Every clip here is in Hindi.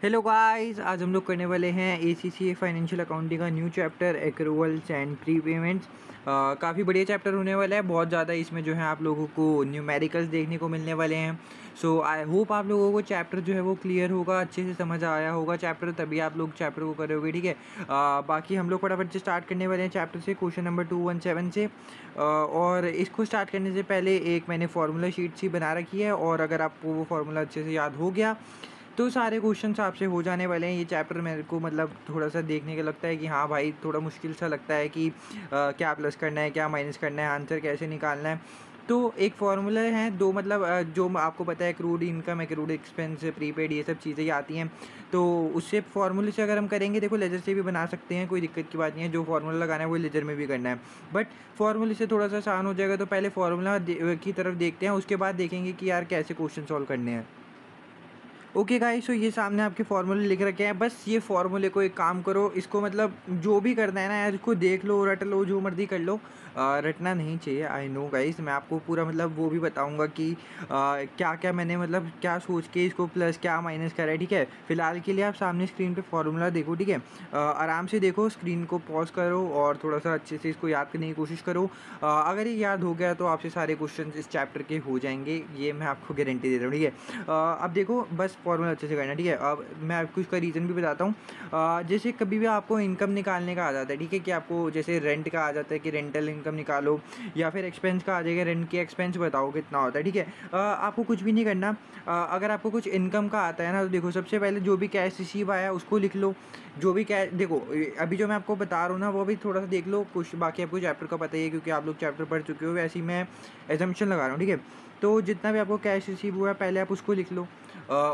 हेलो गाइस, आज हम लोग करने वाले हैं एसीसीए फाइनेंशियल अकाउंटिंग का new chapter accruals and prepayments. काफ़ी बढ़िया चैप्टर होने वाला है। बहुत ज़्यादा इसमें जो है आप लोगों को न्यूमेरिकल्स देखने को मिलने वाले हैं। सो आई होप आप लोगों को चैप्टर जो है वो क्लियर होगा, अच्छे से समझ आया होगा चैप्टर, तभी आप लोग चैप्टर को करोगे। ठीक है, बाकी हम लोग फटाफट से स्टार्ट करने वाले हैं चैप्टर से, क्वेश्चन नंबर 217 से। और इसको स्टार्ट करने से पहले एक मैंने फार्मूला शीट सी बना रखी है, और अगर आपको वो फार्मूला अच्छे से याद हो गया तो सारे क्वेश्चंस आपसे हो जाने वाले हैं। ये चैप्टर मेरे को मतलब थोड़ा सा देखने का लगता है कि हाँ भाई, थोड़ा मुश्किल सा लगता है कि क्या प्लस करना है, क्या माइनस करना है, आंसर कैसे निकालना है। तो एक फार्मूला है दो, मतलब जो आपको पता है, crude income, accrued expense, prepaid, ये सब चीज़ें आती हैं। तो उससे फार्मूले से अगर हम करेंगे, देखो लेजर से भी बना सकते हैं, कोई दिक्कत की बात नहीं है। जो फार्मूला लगाना है वो लेजर में भी करना है, बट फार्मूले से थोड़ा सा आसान हो जाएगा। तो पहले फार्मूला की तरफ देखते हैं, उसके बाद देखेंगे कि यार कैसे क्वेश्चन सॉल्व करने हैं। ओके गाइस, तो ये सामने आपके फार्मूले लिख रखे हैं। बस ये फार्मूले को एक काम करो, इसको मतलब जो भी करना है ना यार, इसको देख लो, रट लो, जो मर्जी कर लो। रटना नहीं चाहिए। आई नो गाइस, मैं आपको पूरा मतलब वो भी बताऊंगा कि क्या क्या मैंने मतलब क्या सोच के इसको प्लस क्या माइनस करा है। ठीक है, फिलहाल के लिए आप सामने स्क्रीन पे फार्मूला देखो। ठीक है, आराम से देखो, स्क्रीन को पॉज करो और थोड़ा सा अच्छे से इसको याद करने की कोशिश करो। अगर ये याद हो गया तो आपसे सारे क्वेश्चन इस चैप्टर के हो जाएंगे, ये मैं आपको गारंटी दे रहा हूँ। ठीक है, अब देखो, बस फॉर्मूला अच्छे से करना। ठीक है, अब मैं आपको इसका रीज़न भी बताता हूँ। जैसे कभी भी आपको इनकम निकालने का आ जाता है, ठीक है, कि आपको जैसे रेंट का आ जाता है कि रेंटल इनकम निकालो, या फिर एक्सपेंस का आ जाएगा, रेंट के एक्सपेंस बताओ कितना होता है। ठीक है, आपको कुछ भी नहीं करना। अगर आपको कुछ इनकम का आता है ना, तो देखो सबसे पहले जो भी कैश रिसीव आया उसको लिख लो। जो भी कैश, देखो अभी जो मैं आपको बता रहा हूँ ना, वो भी थोड़ा सा देख लो। कुछ बाकी आपको चैप्टर का पता ही है, क्योंकि आप लोग चैप्टर पढ़ चुके हो, वैसे ही मैं एजम्पशन लगा रहा हूँ। ठीक है, तो जितना भी आपको कैश रिसीव हुआ है पहले आप उसको लिख लो।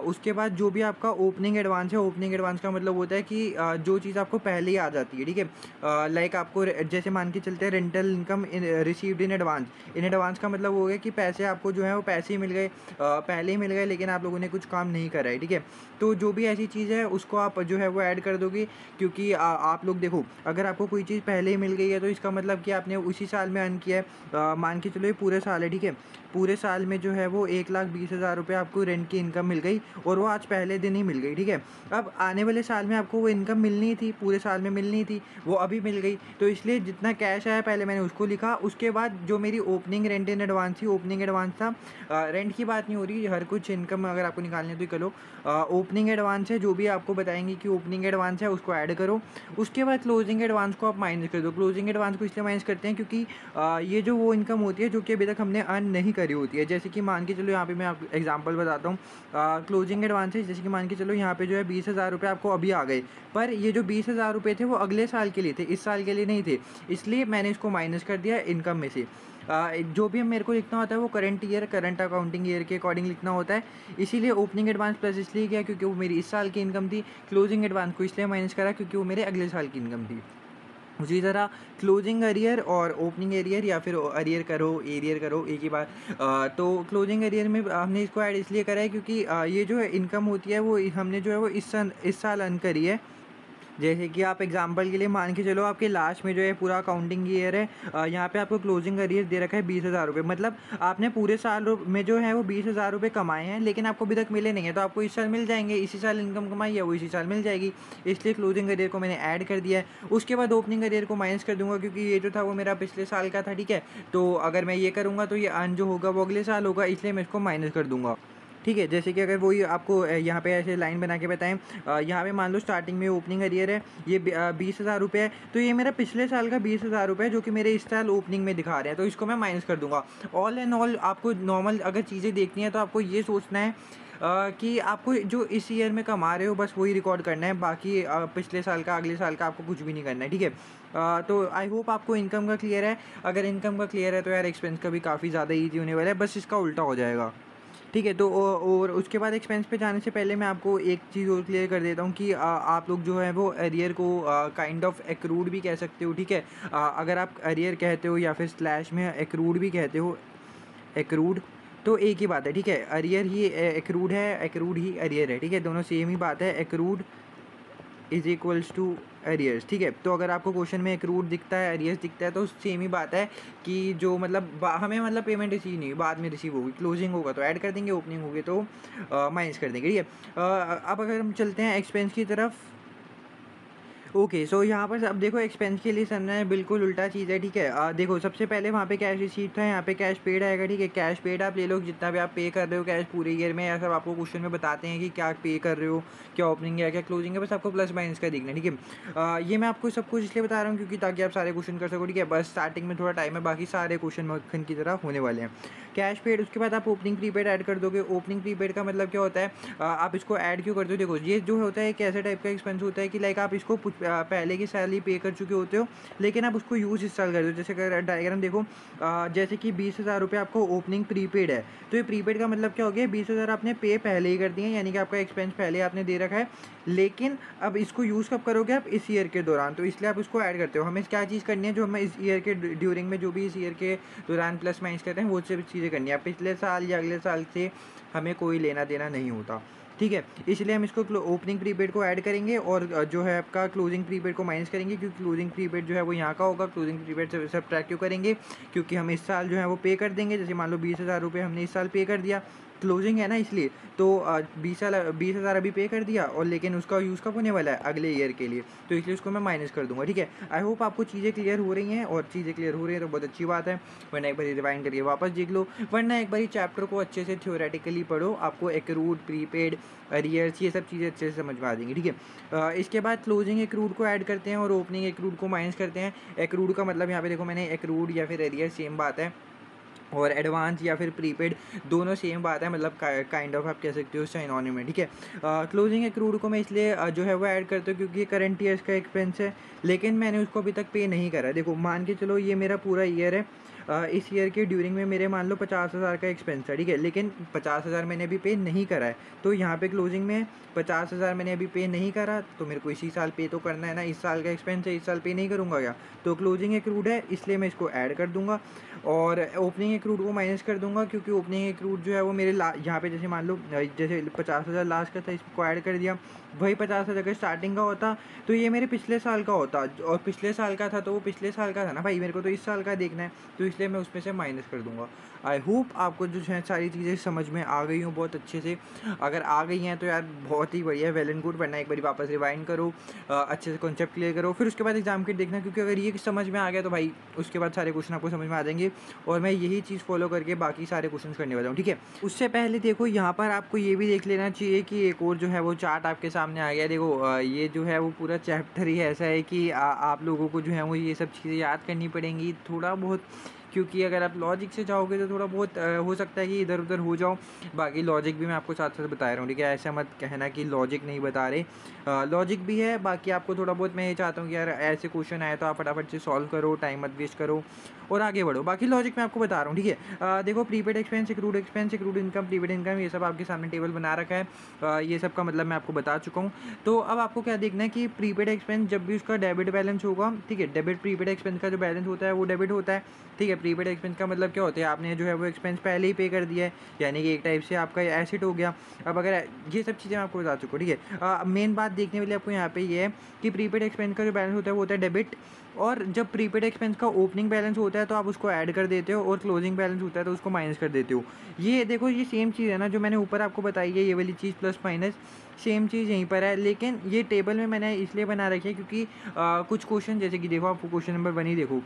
उसके बाद जो भी आपका ओपनिंग एडवांस है, ओपनिंग एडवांस का मतलब होता है कि जो चीज़ आपको पहले ही आ जाती है। ठीक है, लाइक आपको जैसे मान के चलते हैं, rental income received in advance. In advance का मतलब हो गया कि पैसे आपको जो है वो पैसे ही मिल गए, पहले ही मिल गए, लेकिन आप लोगों ने कुछ काम नहीं करा है। ठीक है, तो जो भी ऐसी चीज़ है उसको आप जो है वो ऐड कर दोगे, क्योंकि आप लोग देखो, अगर आपको कोई चीज़ पहले ही मिल गई है तो इसका मतलब कि आपने उसी साल में अर्न किया है। मान के चलो ये पूरे साल है। ठीक है, पूरे साल में जो है वो 1,20,000 रुपये आपको रेंट की इनकम मिल गई, और वो आज पहले दिन ही मिल गई। ठीक है, अब आने वाले साल में आपको वो इनकम मिलनी थी, पूरे साल में मिलनी थी, वो अभी मिल गई। तो इसलिए जितना कैश आया पहले मैंने उसको लिखा। उसके बाद जो मेरी ओपनिंग रेंट इन एडवांस थी, ओपनिंग एडवांस था, रेंट की बात नहीं हो रही, हर कुछ इनकम अगर आपको निकालनी है तो करो। ओपनिंग एडवांस है, जो भी आपको बताएंगे कि ओपनिंग एडवांस है, उसको ऐड करो। उसके बाद क्लोजिंग एडवांस को आप माइनस कर दो। क्लोजिंग एडवांस को इसलिए माइनस करते हैं क्योंकि ये जो वो इनकम होती है जो कि अभी तक हमने अर्न नहीं करी होती है। जैसे कि मान के चलो, यहाँ पे मैं आपको एग्जांपल बताता हूँ। क्लोजिंग एडवांस है, जैसे कि मान के चलो यहाँ पे जो है 20,000 रुपये आपको अभी आ गए, पर ये जो 20,000 रुपये थे वो अगले साल के लिए थे, इस साल के लिए नहीं थे, इसलिए मैंने इसको माइनस कर दिया इनकम में से। जो भी मेरे को लिखना होता है वो current year, current accounting year के अकॉर्डिंग लिखना होता है। इसीलिए ओपनिंग एडवांस प्लस इसलिए किया क्योंकि वो मेरी इस साल की इनकम थी। क्लोजिंग एडवांस को इसलिए माइनस करा क्योंकि वो मेरे अगले साल की इनकम थी। उसी तरह क्लोजिंग अरियर और ओपनिंग एरियर, या फिर अरियर करो, एरियर करो, एक ही बात। तो क्लोजिंग एरियर में हमने इसको ऐड इसलिए करा है क्योंकि ये जो है इनकम होती है वो हमने जो है वो इस साल अर्न करी है। जैसे कि आप एग्जांपल के लिए मान के चलो, आपके लास्ट में जो है पूरा अकाउंटिंग ईयर है, यहाँ पे आपको क्लोजिंग अरियर दे रखा है 20,000 रुपये। मतलब आपने पूरे साल में जो है वो 20,000 रुपये कमाए हैं, लेकिन आपको अभी तक मिले नहीं है, तो आपको इस साल मिल जाएंगे। इसी साल इनकम कमाई है वो इसी साल मिल जाएगी, इसलिए क्लोजिंग अरियर को मैंने ऐड कर दिया है। उसके बाद ओपनिंग अरियर को माइनस कर दूंगा, क्योंकि ये जो था वो मेरा पिछले साल का था। ठीक है, तो अगर मैं ये करूँगा तो ये अर्न जो होगा वो अगले साल होगा, इसलिए मैं इसको माइनस कर दूंगा। ठीक है, जैसे कि अगर वही आपको यहाँ पे ऐसे लाइन बना के बताएं, यहाँ पे मान लो स्टार्टिंग में ओपनिंग अरियर है, ये 20,000 रुपये है, तो ये मेरा पिछले साल का 20,000 रुपये है जो कि मेरे इस साल ओपनिंग में दिखा रहे हैं, तो इसको मैं माइनस कर दूंगा। ऑल एंड ऑल आपको नॉर्मल अगर चीज़ें देखनी है तो आपको ये सोचना है कि आपको जो इस ईयर में कमा रहे हो बस वही रिकॉर्ड करना है, बाकी पिछले साल का, अगले साल का आपको कुछ भी नहीं करना है। ठीक है, तो आई होप आपको इनकम का क्लियर है। अगर इनकम का क्लियर है तो यार एक्सपेंस का भी काफ़ी ज़्यादा ईजी होने वाला है, बस इसका उल्टा हो जाएगा। ठीक है, तो और उसके बाद एक्सपेंस पे जाने से पहले मैं आपको एक चीज़ और क्लियर कर देता हूँ कि आप लोग जो है वो अरियर को काइंड ऑफ एक्रूड भी कह सकते हो। ठीक है, अगर आप अरियर कहते हो या फिर स्लैश में एक्रूड भी कहते हो, एक्रूड तो एक ही बात है। ठीक है, अरियर ही एक्रूड है, एक्रूड ही अरियर है। ठीक है, दोनों सेम ही बात है। Accrued is equals to arrears. ठीक है, तो अगर आपको क्वेश्चन में एक्रूड दिखता है, एरियर्स दिखता है, तो सेम ही बात है कि जो मतलब हमें मतलब पेमेंट रिसीव नहीं, बाद में रिसीव होगी, क्लोजिंग होगा तो ऐड कर देंगे, ओपनिंग होगी तो माइनस कर देंगे। ठीक है, अब अगर हम चलते हैं एक्सपेंस की तरफ। ओके, सो यहाँ पर अब देखो एक्सपेंस के लिए सर ने बिल्कुल उल्टा चीज़ है। ठीक है, देखो सबसे पहले वहाँ पे कैश रिसीट था, यहाँ पे कैश पेड आएगा। ठीक है, कैश पेड आप ले लो, जितना भी आप पे कर रहे हो कैश पूरे ईयर में, या सब आपको क्वेश्चन में बताते हैं कि क्या पे कर रहे हो, क्या ओपनिंग है, क्या क्लोजिंग है, बस आपको प्लस माइनस का दिखना है। ठीक है, ये मैं आपको सब कुछ इसलिए बता रहा हूँ क्योंकि ताकि आप सारे क्वेश्चन कर सको। ठीक है, बस स्टार्टिंग में थोड़ा टाइम है, बाकी सारे क्वेश्चन मक्खन की तरह होने वाले हैं। कैश पेड, उसके बाद आप ओपनिंग प्रीपेड ऐड कर दोगे। ओपनिंग प्रीपेड का मतलब क्या होता है, आप इसको ऐड क्यों करते हो? देखो ये जो होता है एक ऐसे टाइप का एक्सपेंस होता है कि लाइक आप इसको पहले की सैलरी पे कर चुके होते हो, लेकिन आप उसको यूज़ इस साल कर दो। जैसे अगर डायग्राम देखो, जैसे कि 20,000 रुपये आपको ओपनिंग प्रीपेड है, तो ये प्रीपेड का मतलब क्या हो गया, 20,000 आपने पे पहले ही कर दिए, यानी कि आपका एक्सपेंस पहले आपने दे रखा है, लेकिन अब इसको यूज़ कब करोगे आप? इस ईयर के दौरान, तो इसलिए आप उसको ऐड करते हो। हमें क्या चीज़ करनी है, जो हमें इस ईयर के ड्यूरिंग में, जो भी इस ईयर के दौरान प्लस माइनस करते हैं, वो सब चीज़ें करनी है। पिछले साल या अगले साल से हमें कोई लेना देना नहीं होता। ठीक है, इसलिए हम इसको ओपनिंग प्रीपेड को ऐड करेंगे और जो है आपका क्लोजिंग प्रीपेड को माइनस करेंगे, क्योंकि क्लोजिंग प्रीपेड जो है वो यहाँ का होगा। क्लोजिंग प्रीपेड से सब्ट्रैक्ट क्यों करेंगे? क्योंकि हम इस साल जो है वो पे कर देंगे। जैसे मान लो 20,000 रुपये हमने इस साल पे कर दिया, क्लोजिंग है ना, इसलिए तो 20,000 अभी पे कर दिया, और लेकिन उसका यूज़ कब होने वाला है? अगले ईयर के लिए, तो इसलिए उसको मैं माइनस कर दूंगा। ठीक है, आई होप आपको चीज़ें क्लियर हो रही हैं, और चीज़ें क्लियर हो रही हैं तो बहुत अच्छी बात है। वरना एक बार रिवाइंड करके वापस देख लो, वरना एक बार चैप्टर को अच्छे से थ्योरेटिकली पढ़ो, आपको एक्रूड, प्रीपेड, अरियर्स, ये सब चीज़ें अच्छे से समझ में आ जाएंगी। ठीक है, इसके बाद क्लोजिंग एक्रूड को ऐड करते हैं और ओपनिंग एक्रूड को माइनस करते हैं। एक्रूड का मतलब यहाँ पे देखो, मैंने एक्रूड या फिर अरियर सेम बात है, और एडवांस या फिर प्रीपेड दोनों सेम बात है, मतलब काइंड ऑफ आप कह सकते हो सिनोनिम है। ठीक है, क्लोजिंग एक्रूड को मैं इसलिए जो है वो ऐड करता हूँ क्योंकि करंट ईयर्स का एक्सपेंस है, लेकिन मैंने उसको अभी तक पे नहीं करा। देखो मान के चलो ये मेरा पूरा ईयर है, इस ईयर के ड्यूरिंग में मेरे मान लो 50,000 का एक्सपेंस है। ठीक है, लेकिन 50,000 मैंने अभी पे नहीं करा है, तो यहाँ पे क्लोजिंग में 50,000 मैंने अभी पे नहीं करा, तो मेरे को इसी साल पे तो करना है ना, इस साल का एक्सपेंस है, इस साल पे नहीं करूँगा क्या? तो क्लोजिंग एक्रूड है, इसलिए मैं इसको ऐड कर दूंगा, और ओपनिंग एक्रूड को माइनस कर दूंगा, क्योंकि ओपनिंग एक्रूड जो है वो मेरे यहाँ पे जैसे मान लो जैसे 50,000 लास्ट का था, इसको ऐड कर दिया, वही 50,000 का स्टार्टिंग का होता, तो ये मेरे पिछले साल का होता, और पिछले साल का था तो वो पिछले साल का था ना भाई, मेरे को तो इस साल का देखना है, तो इसलिए मैं उसमें से माइनस कर दूंगा। आई होप आपको जो है सारी चीज़ें समझ में आ गई हूँ बहुत अच्छे से। अगर आ गई हैं तो यार बहुत ही बढ़िया, वेल एंड गुड, वरना एक बार वापस रिवाइंड करो, अच्छे से कॉन्सेप्ट क्लियर करो, फिर उसके बाद एग्जाम किट देखना, क्योंकि अगर ये समझ में आ गया तो भाई उसके बाद सारे क्वेश्चन आपको समझ में आ जाएंगे, और मैं यही चीज़ फॉलो करके बाकी सारे क्वेश्चन करने वाला हूँ। ठीक है, उससे पहले देखो यहाँ पर आपको ये भी देख लेना चाहिए कि एक और जो है वो चार्ट आपके सामने आ गया। देखो ये जो है वो पूरा चैप्टर ही ऐसा है कि आप लोगों को जो है वो ये सब चीज़ें याद करनी पड़ेंगी थोड़ा बहुत, क्योंकि अगर आप लॉजिक से जाओगे तो थोड़ा बहुत हो सकता है कि इधर उधर हो जाओ। बाकी लॉजिक भी मैं आपको साथ साथ बता रहा हूँ। ठीक है, ऐसा मत कहना कि लॉजिक नहीं बता रहे, लॉजिक भी है, बाकी आपको थोड़ा बहुत मैं ये चाहता हूँ कि यार ऐसे क्वेश्चन आए तो आप फटाफट से सॉल्व करो, टाइम मत वेस्ट करो और आगे बढ़ो। बाकी लॉजिक मैं आपको बता रहा हूँ। ठीक है, देखो prepaid expense, accrued income, prepaid income, ये सब आपके सामने टेबल बना रखा है, ये सब का मतलब मैं आपको बता चुका हूँ। तो अब आपको क्या देखना है कि प्रीपेड एक्सपेंस जब भी उसका डेबिट बैलेंस होगा, ठीक है, डेबिट प्रीपेड एक्सपेंस का जो बैलेंस होता है वो डेबिट होता है। ठीक है, प्रीपेड एक्सपेंस का मतलब क्या होता है, आपने जो है वो एक्सपेंस पहले ही पे कर दिया है, यानी कि एक टाइप से आपका एसेट हो गया। अब अगर ये सब चीज़ें मैं आपको बता चुका हूँ। ठीक है, मेन बात देखने वाली आपको यहाँ पे ये है कि प्रीपेड एक्सपेंस का जो बैलेंस होता है वो होता है डेबिट, और जब प्रीपेड एक्सपेंस का ओपनिंग बैलेंस होता है तो आप उसको ऐड कर देते हो, और क्लोजिंग बैलेंस होता है तो उसको माइनस कर देते हो। ये देखो ये सेम चीज़ है ना जो मैंने ऊपर आपको बताई है, ये वाली चीज़ प्लस माइनस सेम चीज़ यहीं पर है, लेकिन ये टेबल में मैंने इसलिए बना रखी है क्योंकि कुछ क्वेश्चन जैसे कि देखो, आपको क्वेश्चन नंबर 1 ही देखो,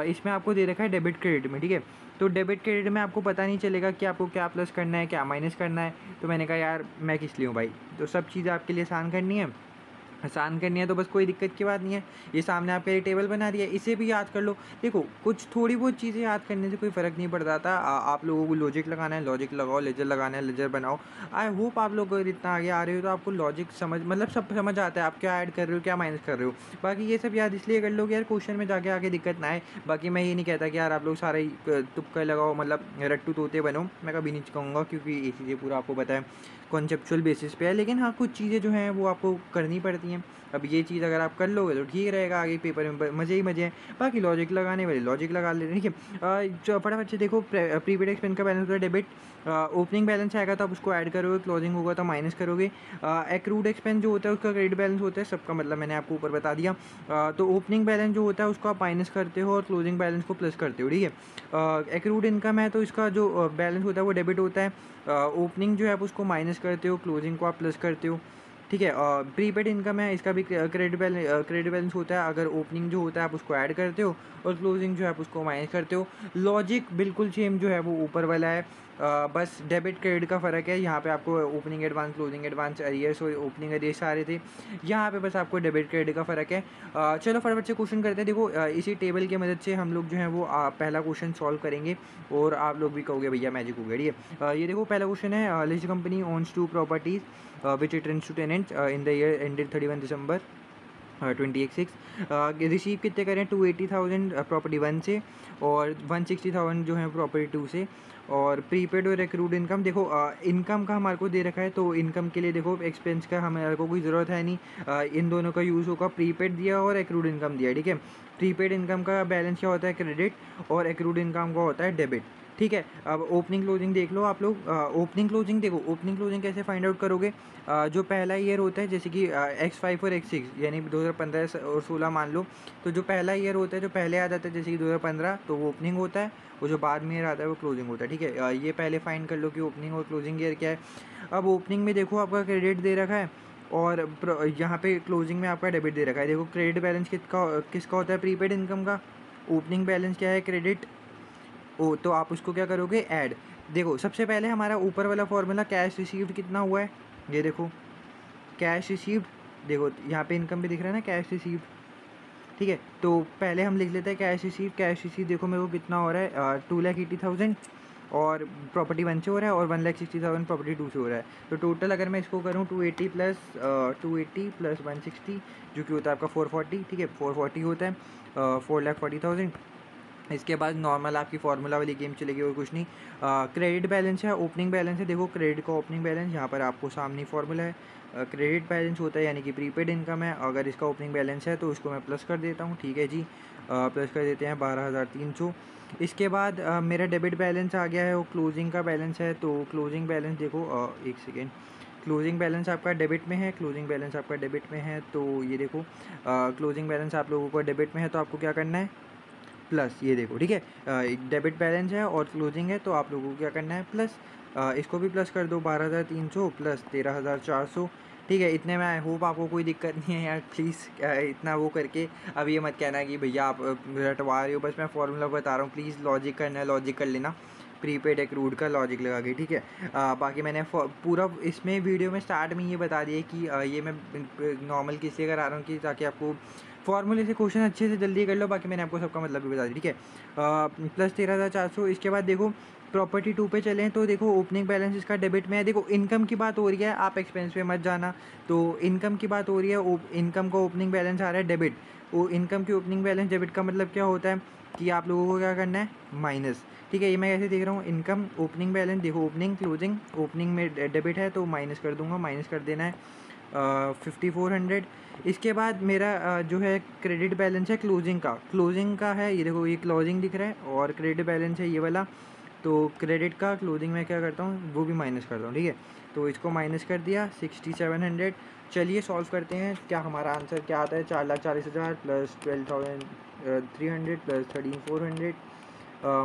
इसमें आपको दे रखा है डेबिट क्रेडिट में। ठीक है, तो डेबिट क्रेडिट में आपको पता नहीं चलेगा कि आपको क्या प्लस करना है क्या माइनस करना है, तो मैंने कहा यार मैं किस लिए हूँ भाई, तो सब चीज़ें आपके लिए आसान करनी है, तो बस कोई दिक्कत की बात नहीं है। ये सामने आपके लिए टेबल बना दिया है, इसे भी याद कर लो। देखो कुछ थोड़ी बहुत चीज़ें याद करने से कोई फ़र्क नहीं पड़ता था। आप लोगों को लॉजिक लगाना है लॉजिक लगाओ, लेजर लगाना है लेजर बनाओ। आई होप आप लोग अगर इतना आगे आ रहे हो तो आपको लॉजिक समझ मतलब सब समझ आता है, आप क्या ऐड कर रहे हो क्या माइनस कर रहे हो। बाकी ये सब याद इसलिए कर लो कि यार क्वेश्चन में जाके आगे दिक्कत ना आए। बाकी मैं ये नहीं कहता कि यार आप लोग सारे तुक्का लगाओ, मतलब रट्टू तोते बनो, मैं कभी नहीं कहूँगा, क्योंकि ये चीज़ें पूरा आपको पता है कॉन्सेप्चुअल बेसिस पे है, लेकिन हाँ कुछ चीज़ें जो हैं वो आपको करनी पड़ती हैं। अब ये चीज़ अगर आप कर लोगे तो ठीक रहेगा, आगे पेपर में मज़े ही मज़े हैं। बाकी लॉजिक लगाने वाले लॉजिक लगा ले, ठीक है। फटाफट से देखो, प्रीपेड एक्सपेंस का बैलेंस होता है डेबिट, ओपनिंग बैलेंस आएगा तो आप उसको ऐड करोगे, क्लोजिंग होगा तो माइनस करोगे। एक्रूड एक्सपेंस जो होता है उसका क्रेडिट बैलेंस होता है, सबका मतलब मैंने आपको ऊपर बता दिया। तो ओपनिंग बैलेंस जो होता है उसको आप माइनस करते हो और क्लोजिंग बैलेंस को प्लस करते हो, ठीक है। एक्रूड इनकम है तो इसका जो बैलेंस होता है वो डेबिट होता है, ओपनिंग जो है आप उसको माइनस करते हो, क्लोजिंग को आप प्लस करते हो, ठीक है। प्रीपेड इनकम है, इसका भी क्रेडिट बैलेंस होता है, अगर ओपनिंग जो होता है आप उसको ऐड करते हो और क्लोजिंग जो है आप उसको माइनस करते हो। लॉजिक बिल्कुल सेम जो है वो ऊपर वाला है, बस डेबिट क्रेडिट का फ़र्क है। यहाँ पे आपको opening advance, closing advance, arrears और ओपनिंग अरियर्स सारे थे, यहाँ पे बस आपको डेबिट क्रेडिट का फ़र्क है। चलो फटाफट से क्वेश्चन करते हैं। देखो इसी टेबल की मदद से हम लोग जो है वो पहला क्वेश्चन सॉल्व करेंगे और आप लोग भी कहोगे भैया मैजिक हो गया, ठीक है। ये देखो पहला क्वेश्चन है, list company ons 2 properties which it rents to tenants in the year ended 31 December 2026। Receive कितने करें, 280,000 प्रॉपर्टी 1 से और 160,000 जो है प्रॉपर्टी 2 से। और प्रीपेड और एक्रूड इनकम, देखो इनकम का हमारे को दे रखा है तो इनकम के लिए देखो एक्सपेंस का हमारे को कोई ज़रूरत है नहीं, इन दोनों का यूज़ होगा, प्रीपेड दिया और एक्रूड इनकम दिया, ठीक है। प्रीपेड इनकम का बैलेंस क्या होता है, क्रेडिट, और एक्रूड इनकम का होता है डेबिट, ठीक है। अब ओपनिंग क्लोजिंग देख लो आप लोग। ओपनिंग क्लोजिंग देखो, ओपनिंग क्लोजिंग कैसे फाइंड आउट करोगे, जो पहला ईयर होता है जैसे कि X5 और X6 यानी 2015 और 16 मान लो, तो जो पहला ईयर होता है जो पहले आ जाता है जैसे कि 2015 तो वो ओपनिंग होता है, वो जो बाद में ईयर आता है वो क्लोजिंग होता है, ठीक है। ये पहले फाइंड कर लो कि ओपनिंग और क्लोजिंग ईयर क्या है। अब ओपनिंग में देखो आपका क्रेडिट दे रखा है और यहाँ पे क्लोजिंग में आपका डेबिट दे रखा है। देखो क्रेडिट बैलेंस किसका होता है, प्रीपेड इनकम का। ओपनिंग बैलेंस क्या है, क्रेडिट। ओ तो आप उसको क्या करोगे, ऐड। देखो सबसे पहले हमारा ऊपर वाला फॉर्मूला कैश रिसीव्ड कितना हुआ है, ये देखो कैश रिसीव्ड, देखो यहाँ पे इनकम भी दिख रहा है ना, कैश रिसीव्ड, ठीक है। तो पहले हम लिख लेते हैं कैश रिसीव देखो मेरे को कितना हो रहा है, 2,80,000 और प्रॉपर्टी 1 से हो रहा है और 1,60,000 प्रॉपर्टी 2 से हो रहा है। तो टोटल अगर मैं इसको करूँ 280 प्लस 160 जो कि होता है आपका 440, ठीक है, 440 होता है, 4,40,000। इसके बाद नॉर्मल आपकी फार्मूला वाली गेम चलेगी और कुछ नहीं। क्रेडिट बैलेंस है, ओपनिंग बैलेंस है, देखो क्रेडिट का ओपनिंग बैलेंस यहाँ पर आपको सामने फार्मूला है। क्रेडिट बैलेंस होता है यानी कि प्रीपेड इनकम है, अगर इसका ओपनिंग बैलेंस है तो उसको मैं प्लस कर देता हूँ, ठीक है जी। प्लस कर देते हैं 12,300। इसके बाद मेरा डेबिट बैलेंस आ गया है, वो क्लोजिंग का बैलेंस है, तो क्लोजिंग बैलेंस देखो, एक सेकेंड, क्लोजिंग बैलेंस आपका डेबिट में है, क्लोजिंग बैलेंस आपका डेबिट में है, तो ये देखो क्लोजिंग बैलेंस आप लोगों को डेबिट में है तो आपको क्या करना है, प्लस, ये देखो, ठीक है। डेबिट बैलेंस है और क्लोजिंग है तो आप लोगों को क्या करना है, प्लस। इसको भी प्लस कर दो, 12,300 प्लस 13,400, ठीक है। इतने में आई होप आपको कोई दिक्कत नहीं है यार, प्लीज़ इतना वो करके अब ये मत कहना कि भैया आप रटवा रहे हो, बस मैं फॉर्मूला बता रहा हूँ, प्लीज़ लॉजिक करना है, लॉजिक कर लेना, प्रीपेड एक्रूड का लॉजिक लगा के, ठीक है। बाकी मैंने पूरा इसमें वीडियो में स्टार्ट में ये बता दिया कि ये मैं नॉर्मल किसी करा रहा हूँ कि ताकि आपको फॉर्मूले से क्वेश्चन अच्छे से जल्दी कर लो, बाकी मैंने आपको सबका मतलब भी बता दिया, ठीक है। प्लस 13,400। इसके बाद देखो प्रॉपर्टी 2 पे चलें तो देखो ओपनिंग बैलेंस इसका डेबिट में है, देखो इनकम की बात हो रही है, आप एक्सपेंस पे मत जाना, तो इनकम की बात हो रही है, इनकम का ओपनिंग बैलेंस आ रहा है डेबिट, वो इनकम की ओपनिंग बैलेंस डेबिट का मतलब क्या होता है कि आप लोगों को क्या करना है, माइनस, ठीक है। ये मैं कैसे देख रहा हूँ, इनकम ओपनिंग बैलेंस, देखो ओपनिंग क्लोजिंग, ओपनिंग में डेबिट है तो माइनस कर दूंगा, माइनस कर देना है 5,400। इसके बाद मेरा जो है क्रेडिट बैलेंस है क्लोजिंग का है, ये देखो ये क्लोजिंग दिख रहा है और क्रेडिट बैलेंस है ये वाला, तो क्रेडिट का क्लोजिंग में क्या करता हूँ वो भी माइनस करता हूँ, ठीक है। तो इसको माइनस कर दिया 6,700। चलिए सॉल्व करते हैं, क्या हमारा आंसर क्या आता है, 4,40,000 प्लस 12,300 प्लस 13,400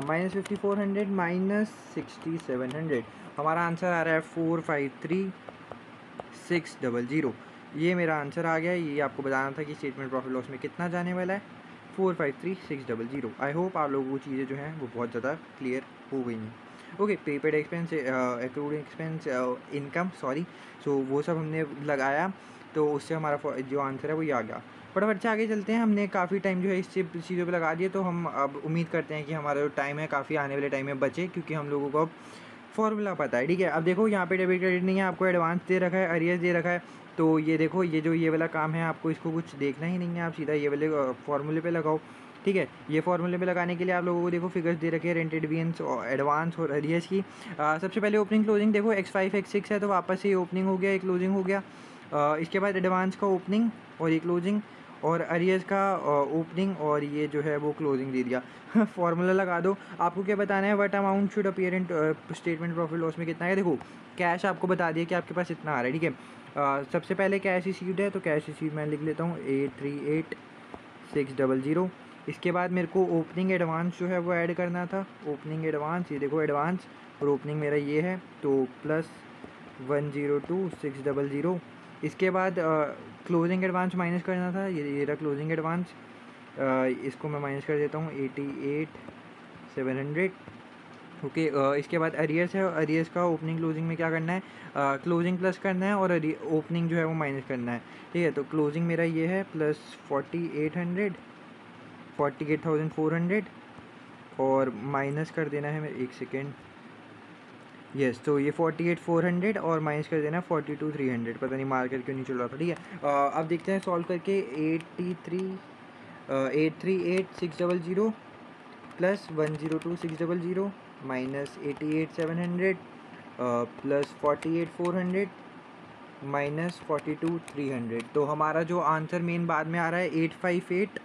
माइनस 5,400 माइनस 6,700, हमारा आंसर आ रहा है 453,600। ये मेरा आंसर आ गया। ये आपको बताना था कि स्टेटमेंट प्रॉफिट लॉस में कितना जाने वाला है, 453,600। आई होप आप लोगों को चीज़ें जो हैं वो बहुत ज़्यादा क्लियर हो गई हैं। Okay, prepaid expense, accrued expense, income, sorry, so वो सब हमने लगाया तो उससे हमारा जो आंसर है वो ये आ गया। फटाफट से आगे चलते हैं, हमने काफ़ी टाइम जो है इस चीज़ों पे लगा दिया, तो हम अब उम्मीद करते हैं कि हमारा जो टाइम है काफ़ी आने वाले टाइम में बचे, क्योंकि हम लोगों को अब फॉर्मूला पता है, ठीक है। अब देखो यहाँ पे डेबिट क्रेडिट नहीं है, आपको एडवांस दे रखा है, अरियर्स दे रखा है, तो ये देखो ये जो ये वाला काम है आपको इसको कुछ देखना ही नहीं है, आप सीधा ये वाले फॉर्मूले पे लगाओ, ठीक है। ये फॉर्मूले में लगाने के लिए आप लोगों को देखो फिगर्स दे रखे हैं, रेंट एडवांस और एडवांस और अरियर्स की। सबसे पहले ओपनिंग क्लोजिंग देखो x5 x6 है तो वापस से ओपनिंग हो गया, एक क्लोजिंग हो गया। इसके बाद एडवांस का ओपनिंग और ये क्लोजिंग, और अरियर्स का ओपनिंग और ये जो है वो क्लोजिंग दे दिया। फार्मूला लगा दो। आपको क्या बताना है, what amount should appear in statement profit loss में कितना है। देखो कैश आपको बता दिया कि आपके पास इतना आ रहा है, ठीक है। सबसे पहले कैश रिसीव्ड है तो कैश रिसीव मैं लिख लेता हूँ 838600। इसके बाद मेरे को ओपनिंग एडवांस जो है वो ऐड करना था, ओपनिंग एडवांस, ये देखो एडवांस, और ओपनिंग मेरा ये है तो प्लस 102600। इसके बाद क्लोजिंग एडवांस माइनस करना था, ये रहा क्लोजिंग एडवांस। इसको मैं माइनस कर देता हूँ 88,700। ओके। इसके बाद अरियर्स है, अरियर्स का ओपनिंग क्लोजिंग में क्या करना है, क्लोजिंग प्लस करना है और ओपनिंग जो है वो माइनस करना है, ठीक है। तो क्लोजिंग मेरा ये है प्लस 48,400 और माइनस कर देना है मेरे, एक सेकेंड, यस। तो ये 48,400 और माइनस कर देना है 42,300। पता नहीं मार्कर क्यों नहीं चल रहा था, ठीक है। अब देखते हैं सॉल्व करके। 838,600 प्लस 102,600 माइनस 88,700 प्लस 48,400 माइनस 42,300। तो हमारा जो आंसर मेन बाद में आ रहा है 858,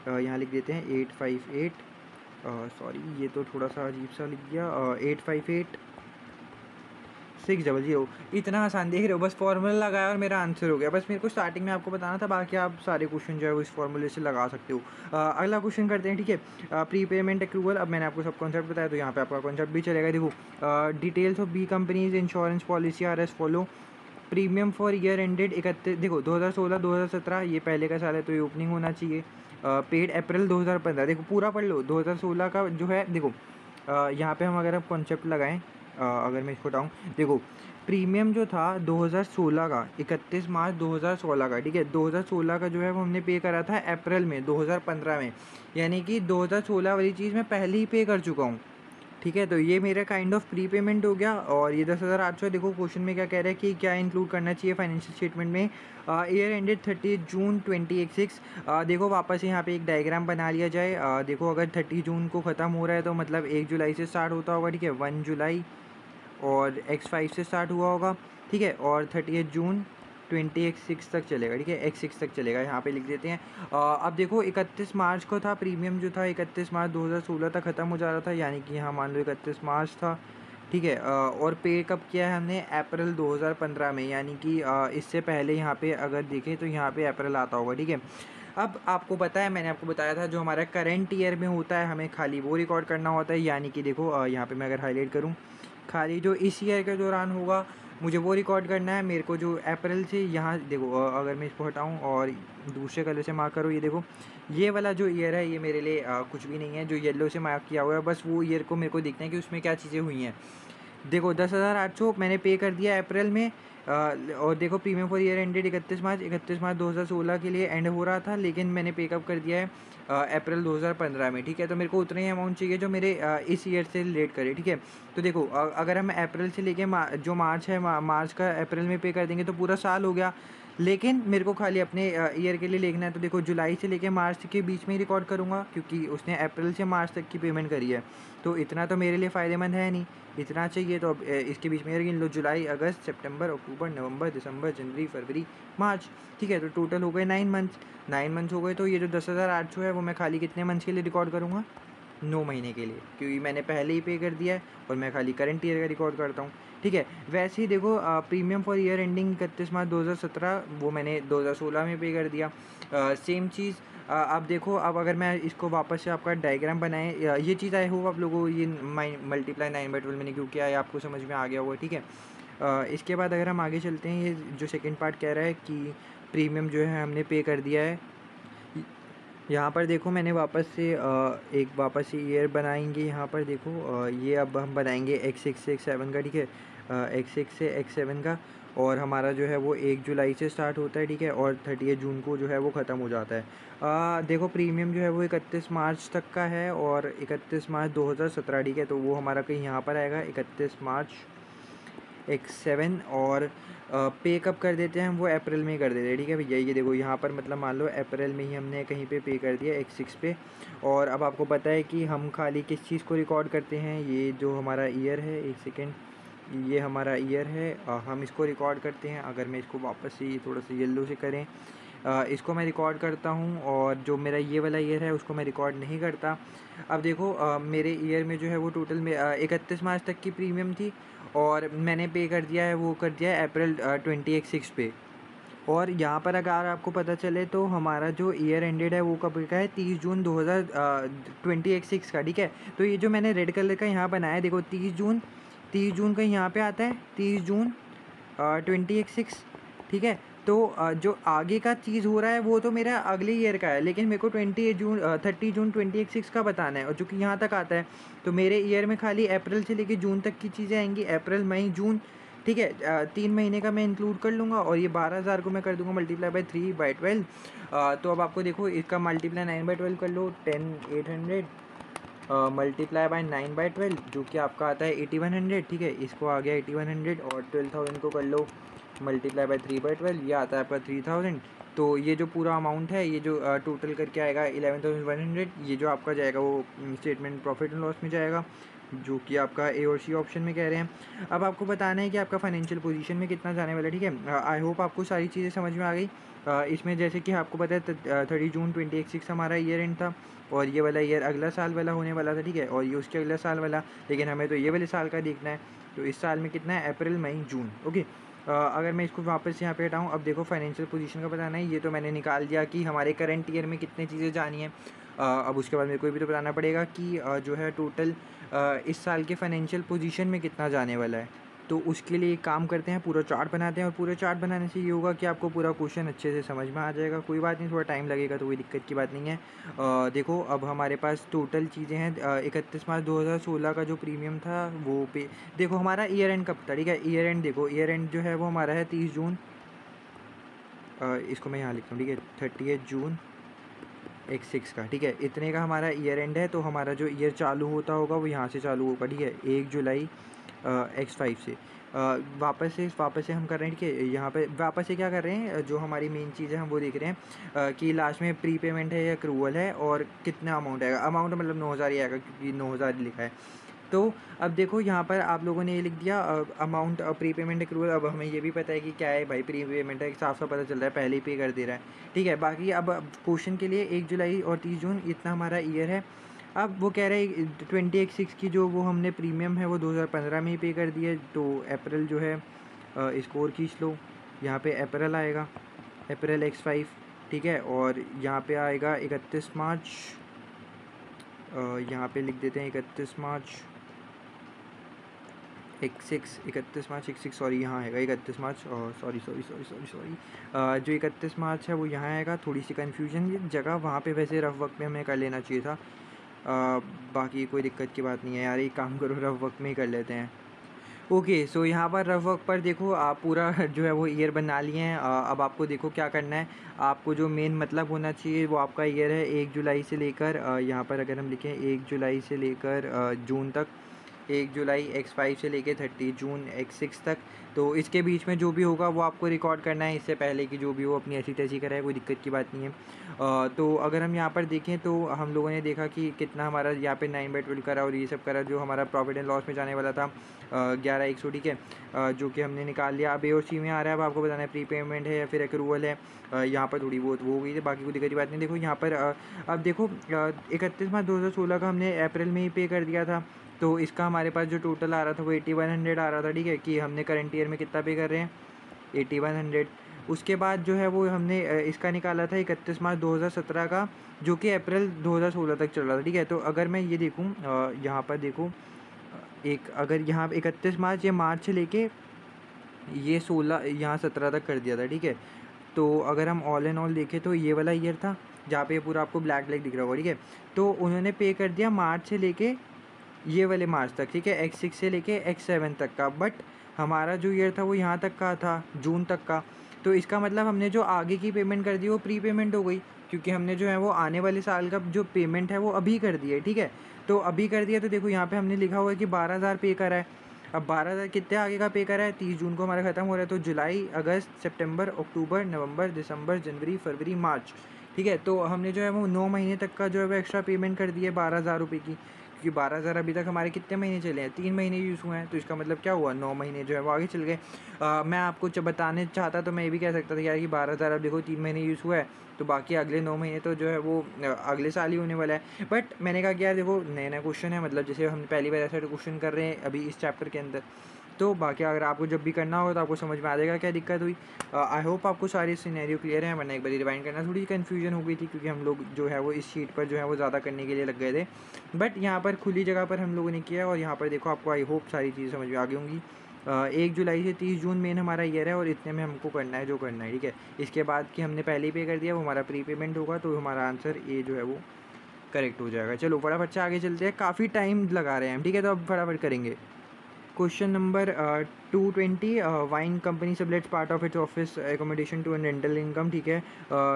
यहाँ लिख देते हैं 858, सॉरी ये तो थोड़ा सा अजीब सा लिख गया, 858,600। इतना आसान देख रहे हो, बस फॉर्मूला लगाया और मेरा आंसर हो गया। बस मेरे को स्टार्टिंग में आपको बताना था, बाकी आप सारे क्वेश्चन जो है वो इस फॉर्मूले से लगा सकते हो। अगला क्वेश्चन करते हैं, ठीक है। प्री पेमेंट एक्रूवल, अब मैंने आपको सब कॉन्सेप्ट बताया तो यहाँ पे आपका कॉन्सेप्ट भी चलेगा। देखो details of B companies insurance policy are as follow. Premium for year ended 31, देखो 2016 2017 ये पहले का साल है तो ये ओपनिंग होना चाहिए। पेड अप्रैल 2015, देखो पूरा पढ़ लो 2016 का जो है। देखो यहाँ पे हम अगर आप कॉन्सेप्ट लगाएं, अगर मैं इसको बताऊँ, देखो प्रीमियम जो था 2016 का 31 मार्च 2016 का, ठीक है। 2016 का जो है वो हमने पे करा था अप्रैल में 2015 में, यानी कि 2016 वाली चीज़ मैं पहले ही पे कर चुका हूँ, ठीक है। तो ये मेरा काइंड ऑफ प्री पेमेंट हो गया। और ये 10,800 है। देखो क्वेश्चन में क्या कह रहा है कि क्या इंक्लूड करना चाहिए फाइनेंशियल स्टेटमेंट में। ईयर एंडेड 30 जून 2026। देखो वापस यहाँ पे एक डायग्राम बना लिया जाए। देखो अगर 30 जून को ख़त्म हो रहा है तो मतलब 1 जुलाई से स्टार्ट होता होगा, ठीक है। 1 जुलाई और x5 से स्टार्ट हुआ होगा, ठीक है। और 30 जून 20x6 तक चलेगा, ठीक है। x6 तक चलेगा, यहाँ पे लिख देते हैं। अब देखो 31 मार्च को था प्रीमियम जो था, 31 मार्च 2016 तक ख़त्म हो जा रहा था, यानी कि यहाँ मान लो 31 मार्च था, ठीक है। और पे कब किया है हमने, अप्रैल 2015 में, यानी कि इससे पहले यहाँ पे अगर देखें तो यहाँ पे अप्रैल आता होगा, ठीक है। अब आपको पता है, मैंने आपको बताया था जो हमारा करंट ईयर में होता है हमें खाली वो रिकॉर्ड करना होता है, यानी कि देखो यहाँ पे मैं अगर हाईलाइट करूँ, खाली जो इस ईयर के दौरान होगा मुझे वो रिकॉर्ड करना है। मेरे को जो अप्रैल से यहाँ देखो, अगर मैं इसको हटाऊँ और दूसरे कलर से मार्क करूँ, ये देखो ये वाला जो ईयर है ये मेरे लिए कुछ भी नहीं है। जो येलो से मार्क किया हुआ है बस वो ईयर को मेरे को देखना है कि उसमें क्या चीज़ें हुई हैं। देखो 10,800 मैंने पे कर दिया अप्रैल में। और देखो प्रीमियम फॉर ईयर एंडेड 31 मार्च 2016 के लिए एंड हो रहा था, लेकिन मैंने पेकअप कर दिया है अप्रैल 2015 में, ठीक है। तो मेरे को उतना ही अमाउंट चाहिए जो मेरे इस ईयर से रिलेट करे, ठीक है। तो देखो अगर हम अप्रैल से लेके जो मार्च है, मार्च का अप्रैल में पे कर देंगे तो पूरा साल हो गया, लेकिन मेरे को खाली अपने ईयर के लिए लिखना है। तो देखो जुलाई से लेके मार्च के बीच में ही रिकॉर्ड करूँगा, क्योंकि उसने अप्रैल से मार्च तक की पेमेंट करी है, तो इतना तो मेरे लिए फ़ायदेमंद है नहीं, इतना चाहिए। तो अब इसके बीच में गिन लो, जुलाई, अगस्त, सितंबर, अक्टूबर, नवंबर, दिसंबर, जनवरी, फरवरी, मार्च, ठीक है। तो टोटल हो गए 9 मंथ्स हो गए। तो ये जो 10,800 है वो मैं खाली कितने मंथ्स के लिए रिकॉर्ड करूँगा, 9 महीने के लिए, क्योंकि मैंने पहले ही पे कर दिया है और मैं खाली करंट ईयर का रिकॉर्ड करता हूँ, ठीक है। वैसे ही देखो प्रीमियम फॉर ईयर एंडिंग 31 मार्च 2017 वो मैंने 2016 में पे कर दिया। सेम चीज़ अब देखो, अब अगर मैं इसको वापस से आपका डायग्राम बनाए, ये चीज़ आई होप आप लोगों को ये मल्टीप्लाई 9/12 मैंने क्यों किया है आपको समझ में आ गया होगा, ठीक है। इसके बाद अगर हम आगे चलते हैं, ये जो सेकंड पार्ट कह रहा है कि प्रीमियम जो है हमने पे कर दिया है। यहाँ पर देखो मैंने वापस से एक वापस से ईयर बनाएंगे। यहाँ पर देखो ये अब हम बनाएंगे x6 से x7 का, ठीक है। x6 से x7 का, और हमारा जो है वो 1 जुलाई से स्टार्ट होता है, ठीक है। और 30 जून को जो है वो ख़त्म हो जाता है। देखो प्रीमियम जो है वो 31 मार्च तक का है और 31 मार्च 2017, ठीक है। तो वो हमारा कहीं यहाँ पर आएगा 31 मार्च X7 और पे कब कर देते हैं हम, वो अप्रैल में ही कर देते हैं, ठीक है भैया। ये देखो यहाँ पर मतलब मान लो अप्रैल में ही हमने कहीं पे कर दिया X6 पे। और अब आपको पता है कि हम खाली किस चीज़ को रिकॉर्ड करते हैं, ये जो हमारा ईयर है, एक सेकेंड, ये हमारा ईयर है, हम इसको रिकॉर्ड करते हैं। अगर मैं इसको वापस से थोड़ा सा येलो से करें, इसको मैं रिकॉर्ड करता हूँ, और जो मेरा ये वाला ईयर है उसको मैं रिकॉर्ड नहीं करता। अब देखो मेरे ईयर में जो है वो टोटल में 31 मार्च तक की प्रीमियम थी, और मैंने पे कर दिया है, वो कर दिया है अप्रैल 20 पे। और यहाँ पर अगर आपको पता चले तो हमारा जो ईयर एंडेड है वो कब का है, 30 जून 2026 का, ठीक है। तो ये जो मैंने रेड कलर का यहाँ बनाया है, देखो 30 जून का यहाँ पे आता है, 30 जून 2026, ठीक है। तो जो आगे का चीज़ हो रहा है वो तो मेरा अगले ईयर का है, लेकिन मेरे को 30 जून 2026 का बताना है, और जो कि यहाँ तक आता है। तो मेरे ईयर में खाली अप्रैल से लेके जून तक की चीज़ें आएंगी, अप्रैल मई जून, ठीक है। 3 महीने का मैं इंक्लूड कर लूँगा, और ये 12,000 को मैं कर दूँगा मल्टीप्लाई बाई 3/12। तो अब आपको देखो इसका मल्टीप्लाई 9/12 कर लो, 10,800 मल्टीप्लाई बाई 9/12, जो कि आपका आता है 8,100, ठीक है। इसको आ गया 8,100, और 12,000 को कर लो मल्टीप्लाई बाई 3/12, ये आता है आपका 3,000। तो ये जो पूरा अमाउंट है, ये जो टोटल करके आएगा 11,100, ये जो आपका जाएगा वो स्टेटमेंट प्रॉफिट एंड लॉस में जाएगा, जो कि आपका ए और सी ऑप्शन में कह रहे हैं। अब आपको बताना है कि आपका फाइनेंशियल पोजीशन में कितना जाने वाला है, ठीक है। आई होप आपको सारी चीज़ें समझ में आ गई। इसमें जैसे कि आपको पता है 30 जून 2026 हमारा ईयर एंड था, और ये वाला ईयर अगला साल वाला होने वाला था, ठीक है, और ये उसके अगला साल वाला, लेकिन हमें तो ये वाले साल का देखना है। तो इस साल में कितना है, अप्रैल मई जून, ओके। अगर मैं इसको वापस यहाँ पे हटाऊँ, अब देखो फाइनेंशियल पोजीशन का बताना है, ये तो मैंने निकाल दिया कि हमारे करंट ईयर में कितनी चीज़ें जानी है। अब उसके बाद मेरे को भी तो बताना पड़ेगा कि जो है टोटल इस साल के फाइनेंशियल पोजीशन में कितना जाने वाला है। तो उसके लिए एक काम करते हैं, पूरा चार्ट बनाते हैं, और पूरे चार्ट बनाने से ये होगा कि आपको पूरा क्वेश्चन अच्छे से समझ में आ जाएगा। कोई बात नहीं, थोड़ा टाइम लगेगा तो कोई दिक्कत की बात नहीं है। देखो अब हमारे पास टोटल चीज़ें हैं। 31 मार्च 2016 का जो प्रीमियम था वो पे, देखो हमारा ईयर एंड कब था, ठीक है। ईयर एंड देखो, ईयर एंड जो है वो हमारा है 30 जून, इसको मैं यहाँ लिखता हूँ, ठीक है, 30 जून X6 का, ठीक है। इतने का हमारा ईयर एंड है, तो हमारा जो ईयर चालू होता होगा वो यहाँ से चालू होगा, ठीक है, 1 जुलाई X5 से। वापस से हम कर रहे हैं, ठीक है। यहाँ पे वापस से क्या कर रहे हैं, जो हमारी मेन चीज़ है हम वो देख रहे हैं कि लास्ट में प्री पेमेंट है या अक्रूवल है, और कितना अमाउंट आएगा। अमाउंट मतलब 9,000 ही आएगा, क्योंकि 9,000 लिखा है। तो अब देखो यहाँ पर आप लोगों ने ये लिख दिया अमाउंट प्री पेमेंट अक्रूवल। अब हमें ये भी पता है कि क्या है भाई, प्री पेमेंट है, साफ साफ पता चल रहा है, पहले ही पे कर दे रहा है, ठीक है। बाकी अब क्वेश्चन के लिए 1 जुलाई और 30 जून इतना हमारा ईयर है। अब वो कह रहे हैं 20 की जो वो हमने प्रीमियम है वो 2015 में ही पे कर दिया है। तो अप्रैल जो है स्कोर खींच लो, यहाँ पे अप्रैल आएगा, अप्रैल X5, ठीक है। और यहाँ पे आएगा 31 मार्च, यहाँ पे लिख देते हैं 31 मार्च X6, 31 मार्च X6, सॉरी यहाँ आएगा 31 मार्च, सॉरी जो 31 मार्च है वो यहाँ आएगा। थोड़ी सी कन्फ्यूजन ये जगह, वहाँ पे वैसे रफ वक्त में हमें कर लेना चाहिए था। बाकी कोई दिक्कत की बात नहीं है यार, एक काम करो, रफ वक्त में ही कर लेते हैं। ओके, सो यहाँ पर रफ वर्क पर देखो आप पूरा जो है वो ईयर बना लिए हैं। अब आपको देखो क्या करना है, आपको जो मेन मतलब होना चाहिए वो आपका ईयर है 1 जुलाई से लेकर यहाँ पर अगर हम लिखें 1 जुलाई से लेकर जून तक, 1 जुलाई X5 से लेके 30 जून X6 तक। तो इसके बीच में जो भी होगा वो आपको रिकॉर्ड करना है, इससे पहले कि जो भी हो अपनी ऐसी तैसी कराए, कोई दिक्कत की बात नहीं है। तो अगर हम यहाँ पर देखें तो हम लोगों ने देखा कि कितना हमारा यहाँ पे 9/12 करा, और ये सब करा, जो हमारा प्रॉफिट एंड लॉस में जाने वाला था 11,100, ठीक है, जो कि हमने निकाल लिया। अब ए और सी में आ रहा है, अब आपको बताना है प्री पेमेंट है या फिर अक्रूवल है। यहाँ पर थोड़ी बहुत वो हो गई है, बाकी कोई दिक्कत की बात नहीं। देखो यहाँ पर अब देखो 31 मार्च 2016 का हमने अप्रैल में ही पे कर दिया था, तो इसका हमारे पास जो टोटल आ रहा था वो 8100 आ रहा था, ठीक है, कि हमने करंट ईयर में कितना पे कर रहे हैं 8100। उसके बाद जो है वो हमने इसका निकाला था 31 मार्च 2017 का, जो कि अप्रैल 2016 तक चल रहा था, ठीक है। तो अगर मैं ये देखूँ यहाँ पर देखूँ एक, अगर यहाँ 31 मार्च या मार्च से लेके ये 16 यहाँ 17 तक कर दिया था, ठीक है। तो अगर हम ऑल एंड ऑल देखें तो ये वाला ईयर था जहाँ पे पूरा आपको ब्लैक ब्लैक दिख रहा होगा, ठीक है। तो उन्होंने पे कर दिया मार्च से लेके ये वाले मार्च तक, ठीक है, X6 से लेके X7 तक का। बट हमारा जो ईयर था वो यहाँ तक का था, जून तक का। तो इसका मतलब हमने जो आगे की पेमेंट कर दी वो प्री पेमेंट हो गई, क्योंकि हमने जो है वो आने वाले साल का जो पेमेंट है वो अभी कर दिया है, ठीक है। तो अभी कर दिया, तो देखो यहाँ पे हमने लिखा हुआ है कि 12,000 पे करा है। अब 12,000 कितने आगे का पे करा है, 30 जून को हमारा ख़त्म हो रहा है, तो जुलाई, अगस्त, सितंबर, अक्टूबर, नवंबर, दिसंबर, जनवरी, फरवरी, मार्च, ठीक है। तो हमने जो है वो 9 महीने तक का जो है वो एक्स्ट्रा पेमेंट कर दी है 12,000 रुपये की, क्योंकि 12,000 अभी तक हमारे कितने महीने चले हैं, 3 महीने यूज़ हुए हैं, तो इसका मतलब क्या हुआ, 9 महीने जो है वो आगे चल गए। मैं आपको जब बताने चाहता तो मैं ये भी कह सकता था यार कि 12,000 अब देखो 3 महीने यूज़ हुआ है, तो बाकी अगले 9 महीने तो जो है वो अगले साल ही होने वाला है। बट मैंने कहा कि यार देखो नया नया क्वेश्चन है, मतलब जैसे हम पहली बार ऐसा क्वेश्चन कर रहे हैं अभी इस चैप्टर के अंदर, तो बाकी अगर आपको जब भी करना होगा तो आपको समझ में आ जाएगा क्या दिक्कत हुई। आई होप आपको सारी सिनेरियो क्लियर है, वरना एक बार रिवाइंड करना, थोड़ी कन्फ्यूजन हो गई थी क्योंकि हम लोग जो है वो इस शीट पर जो है वो ज़्यादा करने के लिए लग गए थे, बट यहाँ पर खुली जगह पर हम लोगों ने किया और यहाँ पर देखो आपको आई होप सारी चीज़ें समझ में आ गई होंगी। 1 जुलाई से 30 जून मेन हमारा ईयर है और इतने में हमको करना है जो करना है, ठीक है। इसके बाद कि हमने पहले ही पे कर दिया वो हमारा प्री पेमेंट होगा, तो हमारा आंसर ए जो है वो करेक्ट हो जाएगा। चलो फटाफट से आगे चलते हैं, काफ़ी टाइम लगा रहे हैं हम, ठीक है, तो अब फटाफट करेंगे। Question number 220, wine company sublets part of its office accommodation to an rental income, ठीक है।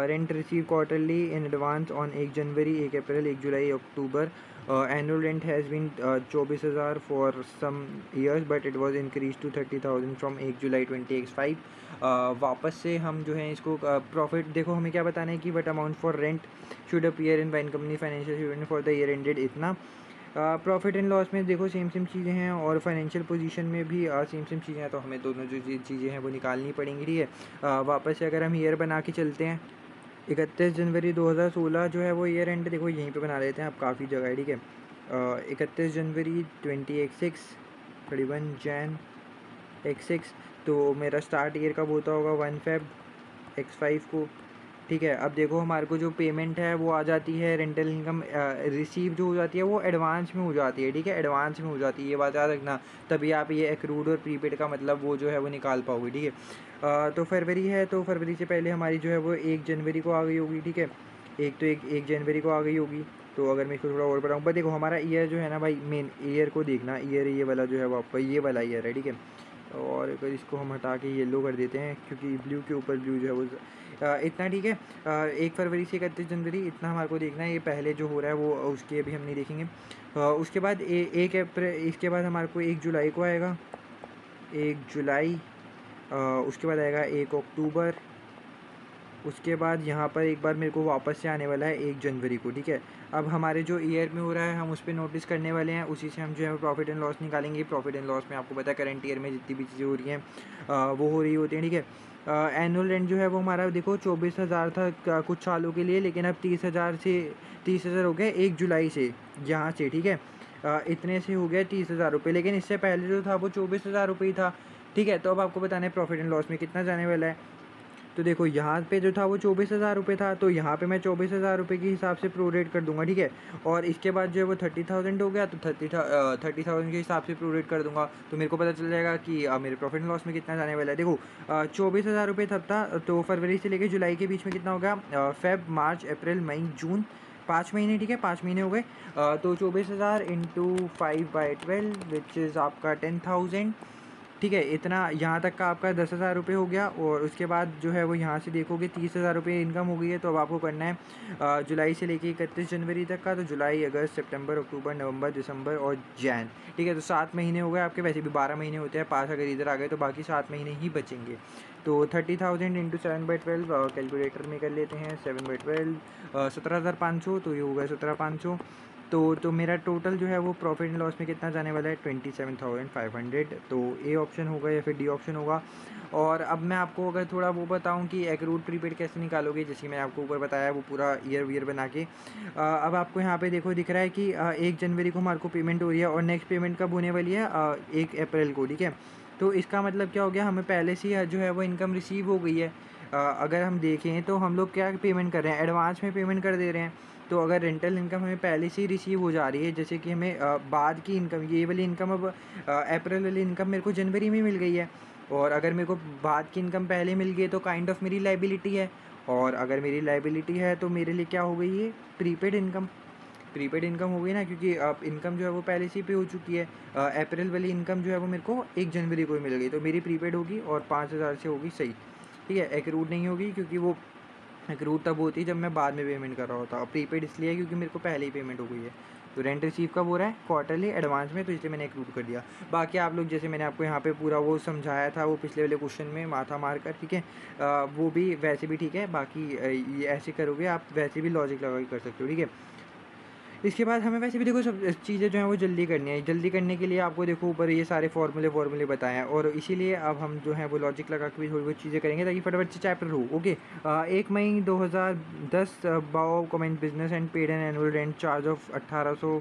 Rent receive quarterly in advance on 1 January, 1 April, 1 July, October. Annual rent has been 24,000 for some years but it was increase to 30,000 from 1 July 2025। वापस से हम जो है इसको प्रॉफिट देखो हमें क्या बताना है कि what amount for rent should appear in wine company financial statement for the year ended इतना। प्रॉफिट एंड लॉस में देखो सेम सेम चीज़ें हैं और फाइनेंशियल पोजीशन में भी सेम सेम चीज़ें हैं, तो हमें दोनों जो चीज़ें हैं वो निकालनी पड़ेंगी, ठीक है। वापस से अगर हम ईयर बना के चलते हैं, 31 जनवरी 2016 जो है वो ईयर एंड देखो यहीं पे बना लेते हैं, अब काफ़ी जगह है, ठीक है। 31 जनवरी 2016, 31 जैन x6, तो मेरा स्टार्ट ईयर कब होता होगा 1 फेब x5 को, ठीक है। अब देखो हमारे को जो पेमेंट है वो आ जाती है रेंटल इनकम रिसीव जो हो जाती है वो एडवांस में हो जाती है, ठीक है, एडवांस में हो जाती है, ये बात याद रखना, तभी आप ये एक्रूड और प्रीपेड का मतलब वो जो है वो निकाल पाओगे, ठीक है। तो फरवरी है, तो फरवरी से पहले हमारी जो है वो 1 जनवरी को आ गई होगी, ठीक है, एक जनवरी को आ गई होगी। तो अगर मैं इसको थोड़ा और बढ़ाऊँ, पर देखो हमारा ईयर जो है ना भाई, मेन ईयर को देखना, ईयर ये वाला जो है वो आपका ये वाला ईयर है, ठीक है। और अगर इसको हम हटा के येलो कर देते हैं क्योंकि ब्लू के ऊपर ब्लू जो है वो इतना, ठीक है। 1 फरवरी से 31 जनवरी इतना हमारे को देखना है, ये पहले जो हो रहा है वो उसके अभी हम नहीं देखेंगे। उसके बाद 1 अप्रैल, इसके बाद हमारे को 1 जुलाई को आएगा, 1 जुलाई, उसके बाद आएगा 1 अक्टूबर, उसके बाद यहाँ पर एक बार मेरे को वापस से आने वाला है 1 जनवरी को, ठीक है। अब हमारे जो ईयर में हो रहा है हम उस पर नोटिस करने वाले हैं, उसी से हम जो है प्रॉफिट एंड लॉस निकालेंगे। प्रॉफिट एंड लॉस में आपको पता है करंट ईयर में जितनी भी चीज़ें हो रही हैं वो हो रही होती हैं, ठीक है। एनुअल रेंट जो है वो हमारा देखो 24,000 था कुछ सालों के लिए, लेकिन अब 30,000 हो गए 1 जुलाई से, यहाँ से, ठीक है। इतने से हो गया 30,000 रुपये, लेकिन इससे पहले जो था वो 24,000 रुपये ही था, ठीक है। तो अब आपको बताना है प्रॉफिट एंड लॉस में कितना जाने वाला है। तो देखो यहाँ पे जो था वो 24,000 रुपये था, तो यहाँ पे मैं 24,000 रुपये के हिसाब से प्रोरेट कर दूंगा, ठीक है। और इसके बाद जो है वो 30,000 हो गया, तो 30,000 के हिसाब से प्रोरेट कर दूंगा, तो मेरे को पता चल जाएगा कि मेरे प्रॉफिट एंड लॉस में कितना जाने वाला है। देखो 24,000 रुपये तब था, तो फरवरी से लेकर जुलाई के बीच में कितना हो गया, फेब, मार्च, अप्रैल, मई, जून, 5 महीने, ठीक है, 5 महीने हो गए। तो 24,000 इंटू 5/12 विच इज़ आपका 10,000, ठीक है। इतना यहाँ तक का आपका 10,000 रुपये हो गया, और उसके बाद जो है वो यहाँ से देखोगे 30,000 रुपये इनकम हो गई है। तो अब आपको करना है जुलाई से लेके 31 जनवरी तक का, तो जुलाई, अगस्त, सितंबर, अक्टूबर, नवंबर, दिसंबर और जैन, ठीक है। तो 7 महीने हो गए आपके, वैसे भी 12 महीने होते हैं, 5 अगर इधर आ गए तो बाकी 7 महीने ही बचेंगे। तो 30,000 इंटू 7/12 कैलकुलेटर में कर लेते हैं, 7/12 17,500, तो ये हो गया 17,500। तो मेरा टोटल जो है वो प्रॉफिट एंड लॉस में कितना जाने वाला है, 27,500। तो ए ऑप्शन होगा या फिर डी ऑप्शन होगा। और अब मैं आपको अगर थोड़ा वो बताऊं कि एक्रूड प्रीपेड कैसे निकालोगे, जैसे मैंने आपको ऊपर बताया वो पूरा ईयर बना के। अब आपको यहाँ पे देखो दिख रहा है कि 1 जनवरी को हमारे को पेमेंट हो रही है और नेक्स्ट पेमेंट कब होने वाली है, 1 अप्रैल को, ठीक है। तो इसका मतलब क्या हो गया, हमें पहले से ही जो है वो इनकम रिसीव हो गई है। अगर हम देखें तो हम लोग क्या पेमेंट कर रहे हैं, एडवांस में पेमेंट कर दे रहे हैं। तो अगर रेंटल इनकम हमें पहले से ही रिसीव हो जा रही है, जैसे कि हमें बाद की इनकम, ये वाली इनकम अब अप्रैल वाली इनकम मेरे को जनवरी में मिल गई है, और अगर मेरे को बाद की इनकम पहले मिल गई है तो काइंड ऑफ मेरी लाइबिलिटी है, और अगर मेरी लाइबिलिटी है तो मेरे लिए क्या हो गई है, प्रीपेड इनकम। प्रीपेड इनकम हो गई ना, क्योंकि अब इनकम जो है वो पहले से ही पे हो चुकी है। अप्रैल वाली इनकम जो है वो मेरे को 1 जनवरी को ही मिल गई, तो मेरी प्रीपेड होगी और 5,000 से होगी, सही, ठीक है। एक्रूड नहीं होगी क्योंकि वो एक्रूड तब होती है जब मैं बाद में पेमेंट कर रहा होता, और प्रीपेड इसलिए है क्योंकि मेरे को पहले ही पेमेंट हो गई है। तो रेंट रिसीव कब हो रहा है? क्वार्टरली एडवांस में, तो इसलिए मैंने एक्लूड कर दिया। बाकी आप लोग जैसे मैंने आपको यहाँ पे पूरा वो समझाया था वो पिछले वाले क्वेश्चन में माथा मार कर, ठीक है, वो भी वैसे भी ठीक है। बाकी ये ऐसे करोगे आप, वैसे भी लॉजिक लगा के कर सकते हो, ठीक है। इसके बाद हमें वैसे भी देखो सब चीज़ें जो हैं वो जल्दी करनी है। जल्दी करने के लिए आपको देखो ऊपर ये सारे फार्मूले बताए हैं, और इसीलिए अब हम जो है वो लॉजिक लगा के भी थोड़ी बहुत चीज़ें करेंगे ताकि फटाफट से चैप्टर हो। Okay, 1 May 2010 Bao commenced business and paid an annual rent charge of 1800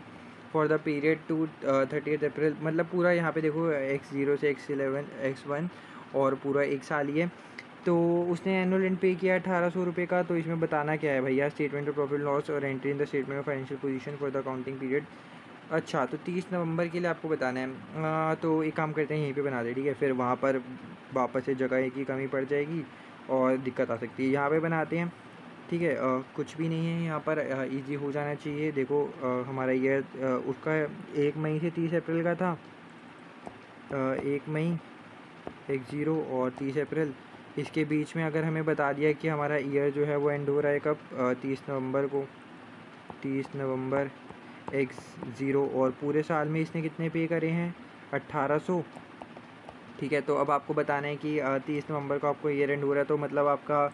for the period to 30 April. मतलब पूरा यहाँ पे देखो X0 से X11 X1 और पूरा एक साल ही है। तो उसने एनुअल रेंट पे किया 1800 रुपये का। तो इसमें बताना क्या है भैया? स्टेटमेंट ऑफ प्रॉफिट लॉस और entry in the statement of financial position for the accounting period. अच्छा, तो 30 नवंबर के लिए आपको बताना है। तो एक काम करते हैं, यहीं पे बना दे, ठीक है। फिर वहाँ पर वापस से जगह की कमी पड़ जाएगी और दिक्कत आ सकती है। यहाँ पे बनाते हैं, ठीक है। कुछ भी नहीं है यहाँ पर, इजी हो जाना चाहिए। देखो हमारा ये उसका 1 मई से 30 अप्रैल का था। 1 मई 10 और 30 अप्रैल, इसके बीच में अगर हमें बता दिया कि हमारा ईयर जो है वो एंड हो रहा है कब? 30 नवंबर को। 30 नवंबर X0, और पूरे साल में इसने कितने पे करे हैं? 1800, ठीक है। तो अब आपको बताना है कि 30 नवंबर को आपको ईयर एंड हो रहा है, तो मतलब आपका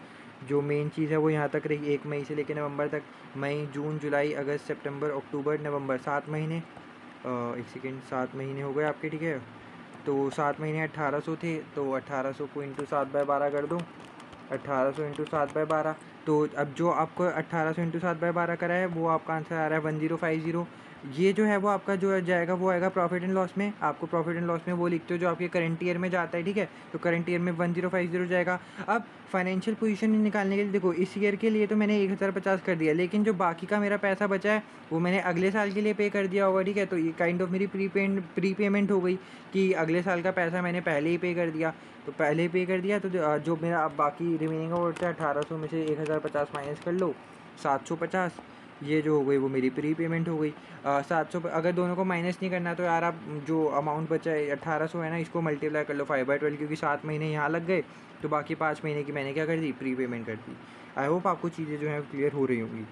जो मेन चीज़ है वो यहाँ तक रही, 1 मई से लेकर नवंबर तक। मई, जून, जुलाई, अगस्त, सितंबर, अक्टूबर, नवंबर, 7 महीने। एक सेकेंड, 7 महीने हो गए आपके, ठीक है। तो 7 महीने 1800 थे, तो 1800 को इंटू 7/12 कर दो। 1800 इंटू 7/12, तो अब जो आपको 1800 इंटू 7/12 करा है वो आपका आंसर आ रहा है 1050। ये जो है वो आपका जो जाएगा वो आएगा प्रॉफिट एंड लॉस में। आपको प्रॉफिट एंड लॉस में वो लिखते हो जो आपके करंट ईयर में जाता है, ठीक है। तो करंट ईयर में 1050 जाएगा। अब फाइनेंशियल पोजीशन निकालने के लिए देखो, इस ईयर के लिए तो मैंने 1050 कर दिया, लेकिन जो बाकी का मेरा पैसा बचा है वो मैंने अगले साल के लिए पे कर दिया होगा, ठीक है। तो ये काइंड ऑफ मेरी प्री पेमेंट हो गई कि अगले साल का पैसा मैंने पहले ही पे कर दिया। तो पहले पे कर दिया, तो जो मेरा अब बाकी रिमेनिंग है 1800 में से 1050 माइनस कर लो, 750। ये जो हो गई वो मेरी प्री पेमेंट हो गई। 700 अगर दोनों को माइनस नहीं करना तो यार आप जो अमाउंट बचा है 1800 है ना, इसको मल्टीप्लाई कर लो 5/12, क्योंकि 7 महीने यहाँ लग गए, तो बाकी 5 महीने की मैंने क्या कर दी? प्री पेमेंट कर दी। आई होप आपको चीज़ें जो हैं क्लियर हो रही होंगी।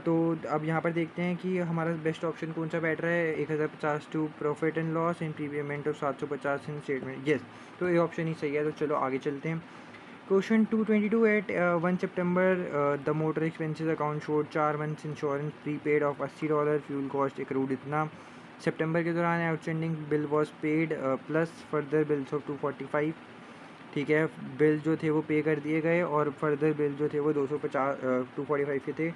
तो अब यहाँ पर देखते हैं कि हमारा बेस्ट ऑप्शन कौन सा बैठ रहा है। 1050 to profit and loss in prepayment of 750 in statement, yes. तो ये ऑप्शन ही सही है। तो चलो आगे चलते हैं। Question 222 at 1 September the motor expenses account showed 4 months insurance prepaid of $80, fuel cost accrued इतना। सितंबर के दौरान outstanding bill was paid plus further bills of 245, ठीक है। बिल जो थे वो पे कर दिए गए और फर्दर बिल जो थे वो 245 के थे।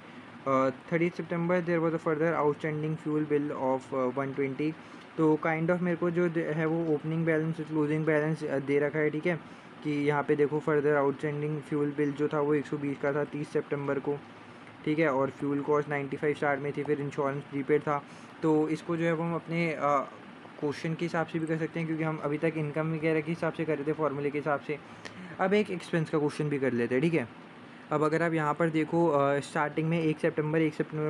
30 September there was a further outstanding fuel bill of 120। तो काइंड ऑफ मेरे को जो है वो ओपनिंग बैलेंस क्लोजिंग बैलेंस दे रखा है, ठीक है। कि यहाँ पे देखो फर्दर आउटस्टैंडिंग फ्यूल बिल जो था वो 120 का था 30 सितंबर को, ठीक है। और फ्यूल कॉस्ट 95 स्टार्ट में थी, फिर इंश्योरेंस प्रीपेड था। तो इसको जो है वो हम अपने क्वेश्चन के हिसाब से भी कर सकते हैं, क्योंकि हम अभी तक इनकम वगैरह के हिसाब से कर रहे थे फॉर्मूले के हिसाब से। अब एक एक्सपेंस का क्वेश्चन भी कर लेते हैं, ठीक है। अब अगर आप यहाँ पर देखो स्टार्टिंग में 1 सितंबर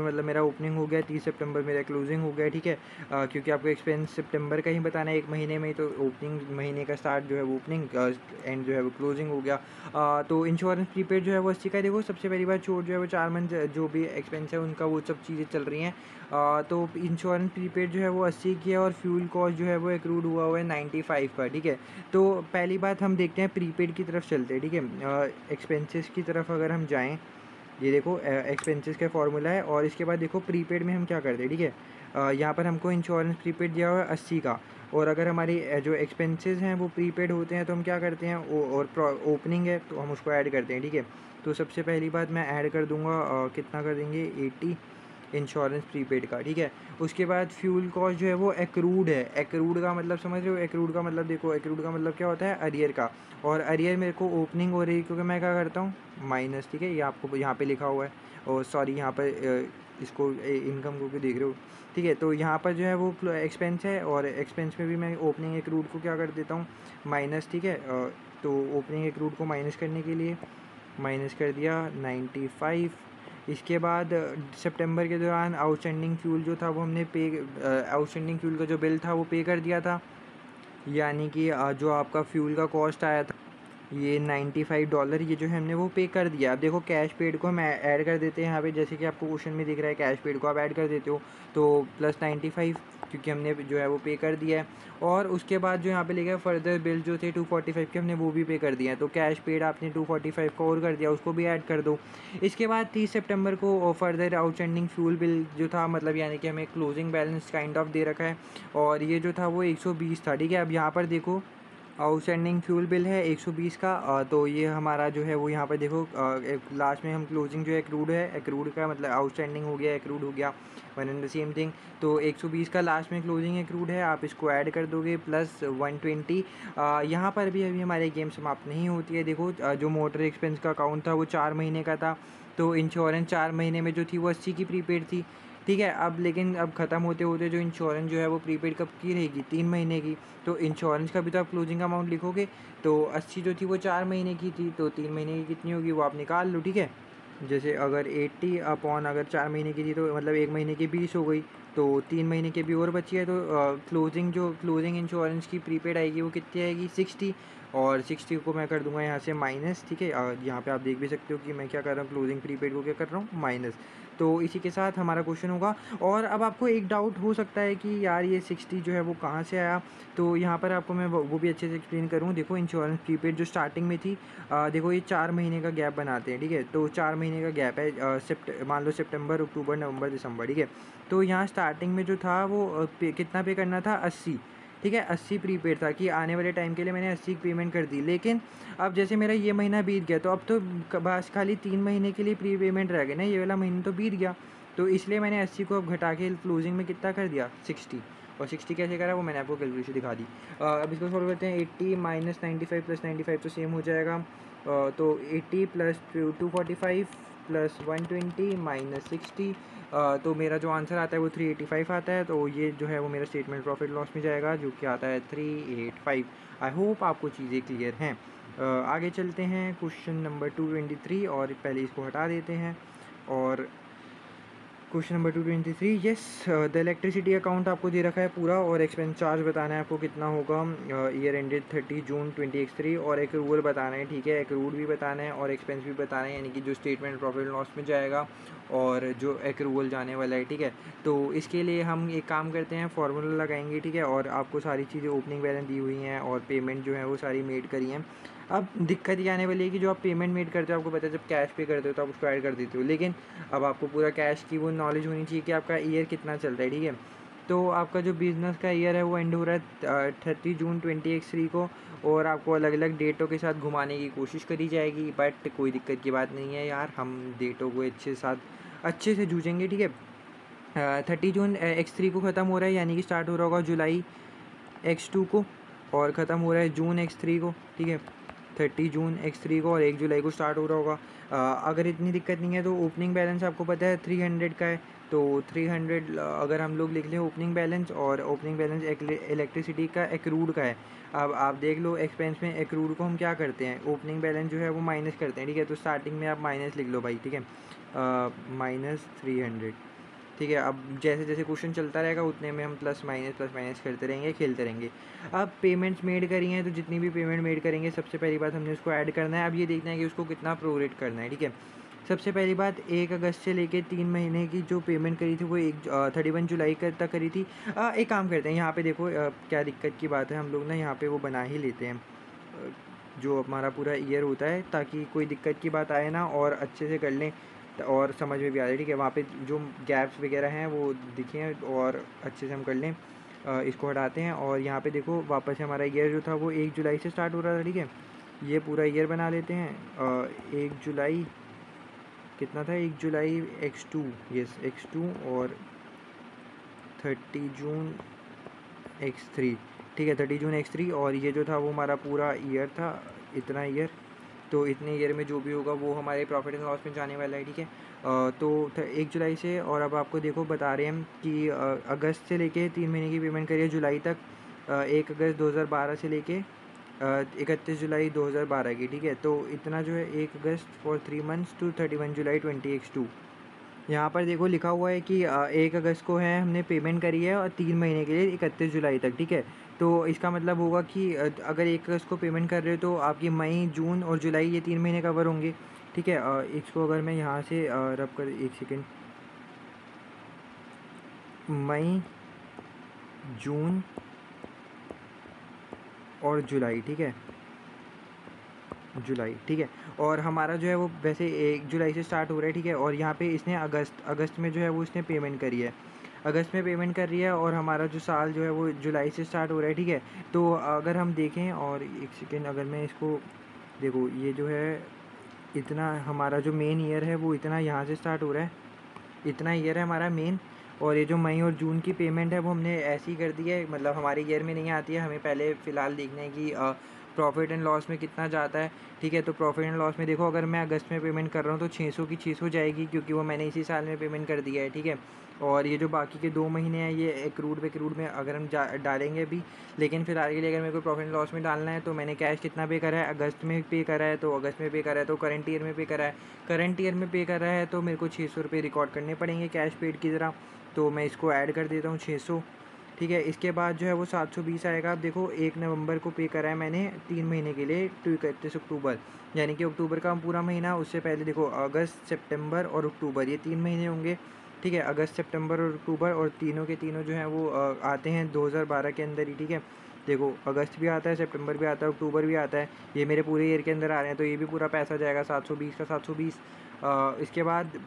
मतलब मेरा ओपनिंग हो गया, 30 सितंबर मेरा क्लोजिंग हो गया, ठीक है। क्योंकि आपको एक्सपेंस सितंबर का ही बताना है 1 महीने में, तो ओपनिंग महीने का स्टार्ट जो है वो ओपनिंग, एंड जो है वो क्लोजिंग हो गया। तो इंश्योरेंस प्रीपेड जो है वो 80 का है। देखो सबसे पहली बार छोड़ जो है वो 4 मंथ जो भी एक्सपेंस है उनका वो सब चीज़ें चल रही हैं। तो इंश्योरेंस प्रीपेड जो है वो 80 की है, और फ्यूल कॉस्ट जो है वो एक्रूड हुआ है 95 का, ठीक है। तो पहली बात हम देखते हैं प्रीपेड की तरफ चलते हैं, ठीक है। एक्सपेंसेस की तरफ अगर हम जाएं, ये देखो एक्सपेंसेस का फार्मूला है, और इसके बाद देखो प्रीपेड में हम क्या करते हैं, ठीक है। यहाँ पर हमको इंश्योरेंस प्रीपेड दिया हुआ है 80 का, और अगर हमारी जो एक्सपेंसेस हैं वो प्रीपेड होते हैं तो हम क्या करते हैं, और ओपनिंग है तो हम उसको ऐड करते हैं, ठीक है। तो सबसे पहली बात मैं ऐड कर दूंगा, कितना कर देंगे 80 इंश्योरेंस प्रीपेड का, ठीक है। उसके बाद फ्यूल कॉस्ट जो है वो एक्रूड है। एक्रूड का मतलब समझ रहे हो? एक्रूड का मतलब देखो, एक्रूड का मतलब क्या होता है? अरियर का। और अरियर मेरे को ओपनिंग हो रही है क्योंकि मैं क्या करता हूँ, माइनस, ठीक है। ये आपको यहाँ पे लिखा हुआ है, और सॉरी यहाँ पर इसको इनकम को भी देख रहे हो, ठीक है। तो यहाँ पर जो है वो एक्सपेंस है, और एक्सपेंस में भी मैं ओपनिंग एक्रूड को क्या कर देता हूँ, माइनस, ठीक है। तो ओपनिंग एक्रूड को माइनस करने के लिए माइनस कर दिया 95। इसके बाद सितंबर के दौरान आउटस्टैंडिंग फ्यूल जो था वो हमने आउटस्टैंडिंग फ्यूल का जो बिल था वो पे कर दिया था, यानी कि जो आपका फ्यूल का कॉस्ट आया था, ये $95 ये जो है हमने वो पे कर दिया। अब देखो कैश पेड को हम ऐड कर देते हैं यहाँ पे, जैसे कि आपको क्वेश्चन में दिख रहा है कैश पेड को आप ऐड कर देते हो तो प्लस 95, क्योंकि हमने जो है वो पे कर दिया है। और उसके बाद जो यहाँ पे लिखा है फर्दर बिल जो थे 245 के हमने वो भी पे कर दिए हैं। तो कैश पेड आपने 245 का और कर दिया, उसको भी ऐड कर दो। इसके बाद 30 सितंबर को फर्दर आउटस्टैंडिंग फ्यूल बिल जो था, मतलब यानी कि हमें क्लोजिंग बैलेंस काइंड ऑफ दे रखा है, और ये जो था वो 120 था। ठीक है, अब यहाँ पर देखो आउटस्टैंडिंग फ्यूल बिल है 120 का, तो ये हमारा जो है वो यहाँ पर देखो लास्ट में हम क्लोजिंग जो है एक्रूड है, एक्रूड का मतलब आउटस्टैंडिंग हो गया, एक्रूड हो गया, one and the same thing. तो 120 का लास्ट में क्लोजिंग एक्रूड है, आप इसको ऐड कर दोगे प्लस 120। यहाँ पर भी अभी हमारी गेम समाप्त नहीं होती है। देखो जो मोटर एक्सपेंस का अकाउंट था वो 4 महीने का था, तो इंश्योरेंस 4 महीने में जो थी वो 80 की प्रीपेड थी। ठीक है, अब लेकिन अब ख़त्म होते होते जो इंश्योरेंस जो है वो प्रीपेड कब की रहेगी, 3 महीने की। तो इंश्योरेंस का भी तो आप क्लोजिंग अमाउंट लिखोगे, तो 80 जो थी वो 4 महीने की थी, तो 3 महीने की कितनी होगी वो आप निकाल लो। ठीक है, जैसे अगर 80 अपॉन अगर 4 महीने की थी तो मतलब 1 महीने की 20 हो गई, तो 3 महीने की भी और बची है। तो क्लोजिंग इंश्योरेंस की प्रीपेड आएगी वो कितनी आएगी 60, और 60 को मैं कर दूंगा यहाँ से माइनस। ठीक है, यहाँ पे आप देख भी सकते हो कि मैं क्या कर रहा हूँ, क्लोजिंग प्रीपेड को क्या कर रहा हूँ माइनस। तो इसी के साथ हमारा क्वेश्चन होगा। और अब आपको एक डाउट हो सकता है कि यार ये 60 जो है वो कहाँ से आया, तो यहाँ पर आपको मैं वो भी अच्छे से एक्सप्लेन करूँ। देखो इंश्योरेंस प्रीपेड जो स्टार्टिंग में थी, देखो ये 4 महीने का गैप बनाते हैं। ठीक है, तो 4 महीने का गैप है, मान लो सितंबर, अक्टूबर, नवंबर, दिसंबर। ठीक है, तो यहाँ स्टार्टिंग में जो था वो कितना पे करना था 80। ठीक है, 80 प्रीपेड था कि आने वाले टाइम के लिए मैंने 80 पेमेंट कर दी। लेकिन अब जैसे मेरा ये महीना बीत गया, तो अब तो बस खाली 3 महीने के लिए प्री पेमेंट रह गए ना, ये वाला महीना तो बीत गया। तो इसलिए मैंने 80 को अब घटा के क्लोजिंग में कितना कर दिया 60। और 60 कैसे करा वो मैंने आपको कैलकुलेशन दिखा दी। अब इसको सॉल्व करते हैं। 80 माइनस 95 प्लस 95 तो सेम हो जाएगा। तो 80 प्लस 245 प्लस 120 माइनस 60, तो मेरा जो आंसर आता है वो 385 आता है। तो ये जो है वो मेरा स्टेटमेंट प्रॉफिट लॉस में जाएगा, जो कि आता है 385। आई होप आपको चीज़ें क्लियर हैं। आगे चलते हैं क्वेश्चन नंबर 223, और पहले इसको हटा देते हैं। और question number 223, yes the electricity account आपको दे रखा है पूरा, और एक्सपेंस चार्ज बताना है आपको कितना होगा ईयर एंडेड 30 जून 2023, और एक रूल बताना है। ठीक है, एक रूल भी बताना है और एक्सपेंस भी बताना है, यानी कि जो स्टेटमेंट प्रॉफिट लॉस में जाएगा और जो एक्रूवल जाने वाला है। ठीक है, तो इसके लिए हम एक काम करते हैं, फार्मूला लगाएंगे। ठीक है, और आपको सारी चीज़ें ओपनिंग बैलेंस दी हुई हैं और पेमेंट जो है वो सारी मेड करी हैं। अब दिक्कत ये आने वाली है कि जो आप पेमेंट मेड करते हो, आपको पता है जब कैश पे करते हो तो आप उसको ऐड कर देते हो, लेकिन अब आपको पूरा कैश की वो नॉलेज होनी चाहिए कि आपका ईयर कितना चल रहा है। ठीक है, तो आपका जो बिज़नेस का ईयर है वो एंड हो रहा है 30 जून 2023 को, और आपको अलग अलग डेटों के साथ घुमाने की कोशिश करी जाएगी, बट कोई दिक्कत की बात नहीं है यार, हम डेटों को अच्छे से जूझेंगे। ठीक है, 30 जून X3 को ख़त्म हो रहा है, यानी कि स्टार्ट हो रहा होगा जुलाई X2 को, और ख़त्म हो रहा है जून X3 को। ठीक है, 30 जून X3 को और 1 जुलाई को स्टार्ट हो रहा होगा। अगर इतनी दिक्कत नहीं है तो ओपनिंग बैलेंस आपको पता है 300 का है, तो 300 अगर हम लोग लिख लें ओपनिंग बैलेंस, और ओपनिंग बैलेंस इलेक्ट्रिसिटी का एक्रूड का है। अब आप देख लो एक्सपेंस में एक्रूड को हम क्या करते हैं, ओपनिंग बैलेंस जो है वो माइनस करते हैं। ठीक है, तो स्टार्टिंग में आप माइनस लिख लो भाई। ठीक है, -300। ठीक है, अब जैसे जैसे क्वेश्चन चलता रहेगा उतने में हम प्लस माइनस करते रहेंगे, खेलते रहेंगे। अब पेमेंट्स मेड करी हैं, तो जितनी भी पेमेंट मेड करेंगे सबसे पहली बात हमने उसको ऐड करना है। अब ये देखना है कि उसको कितना प्रोरेट करना है। ठीक है, सबसे पहली बात 1 अगस्त से लेके 3 महीने की जो पेमेंट करी थी वो 31 जुलाई तक करी थी। एक काम करते हैं, यहाँ पे देखो क्या दिक्कत की बात है, हम लोग ना यहाँ पे वो बना ही लेते हैं जो हमारा पूरा ईयर होता है, ताकि कोई दिक्कत की बात आए ना और अच्छे से कर लें और समझ में भी आ जाए। ठीक है, वहाँ पे जो गैप्स वगैरह हैं वो दिखें और अच्छे से हम कर लें। इसको हटाते हैं, और यहाँ पे देखो वापस से हमारा ईयर जो था वो 1 जुलाई से स्टार्ट हो रहा था। ठीक है, ये पूरा ईयर बना लेते हैं। 1 जुलाई कितना था, 1 जुलाई X2, यस X2, और 30 जून X3। ठीक है, 30 जून X3, और ये जो था वो हमारा पूरा ईयर था, इतना ईयर। तो इतने ईयर में जो भी होगा वो हमारे प्रॉफिट एंड लॉस में जाने वाला है। ठीक है, तो 1 जुलाई से, और अब आपको देखो बता रहे हैं हम कि अगस्त से लेके 3 महीने की पेमेंट करिए जुलाई तक, 1 अगस्त 2012 से लेके 31 जुलाई 2012 की। ठीक है, तो इतना जो है 1 August for 3 months to 31 July 20X2। यहाँ पर देखो लिखा हुआ है कि 1 अगस्त को है हमने पेमेंट करी है, और 3 महीने के लिए 31 जुलाई तक। ठीक है, तो इसका मतलब होगा कि अगर एक अगस्त को पेमेंट कर रहे हो तो आपकी मई, जून और जुलाई ये 3 महीने कवर होंगे, ठीक है। इसको अगर मैं यहाँ से रब कर, एक सेकेंड, मई, जून और जुलाई, ठीक है, जुलाई, ठीक है। और हमारा जो है वो वैसे 1 जुलाई से स्टार्ट हो रहा है, ठीक है। और यहाँ पे इसने अगस्त में जो है वो इसने पेमेंट करी है, अगस्त में पेमेंट कर रही है, और हमारा जो साल जो है वो जुलाई से स्टार्ट हो रहा है, ठीक है। तो अगर हम देखें, और एक सेकेंड, अगर मैं इसको देखो, ये जो है इतना हमारा जो मेन ईयर है वो इतना यहाँ से स्टार्ट हो रहा है, इतना ईयर है हमारा मेन। और ये जो मई और जून की पेमेंट है वो हमने ऐसी ही कर दी है, मतलब हमारे ईयर में नहीं आती है, हमें पहले फ़िलहाल देखना है कि प्रॉफिट एंड लॉस में कितना जाता है, ठीक है। तो प्रॉफिट एंड लॉस में देखो, अगर मैं अगस्त में पेमेंट कर रहा हूँ तो 600 की 600 जाएगी, क्योंकि वो मैंने इसी साल में पेमेंट कर दिया है, ठीक है। और ये जो बाकी के 2 महीने हैं ये एक्रूड में अगर हम डालेंगे भी, लेकिन फिलहाल के लिए अगर मेरे को प्रॉफिट एंड लॉस में डालना है तो मैंने कैश कितना पे करा है, अगस्त में पे करा है, तो अगस्त में पे करा है, तो करंट ईयर में पे करा है, करंट ईयर में पे कर रहा है, तो मेरे को 600 रुपये रिकॉर्ड करने पड़ेंगे कैश पेड की तरह। तो मैं इसको ऐड कर देता हूँ 600, ठीक है। इसके बाद जो है वो 720 आएगा। अब देखो 1 नवंबर को पे करा है मैंने 3 महीने के लिए, टू 31 अक्टूबर, यानी कि अक्टूबर का पूरा महीना। उससे पहले देखो अगस्त, सितंबर और अक्टूबर, ये 3 महीने होंगे, ठीक है। अगस्त, सितंबर और अक्टूबर, और तीनों के तीनों जो हैं वो आते हैं 2012 के अंदर ही, ठीक है। देखो अगस्त भी आता है, सितंबर भी आता है, अक्टूबर भी आता है, ये मेरे पूरे ईयर के अंदर आ रहे हैं, तो ये भी पूरा पैसा जाएगा 720 का 720। इसके बाद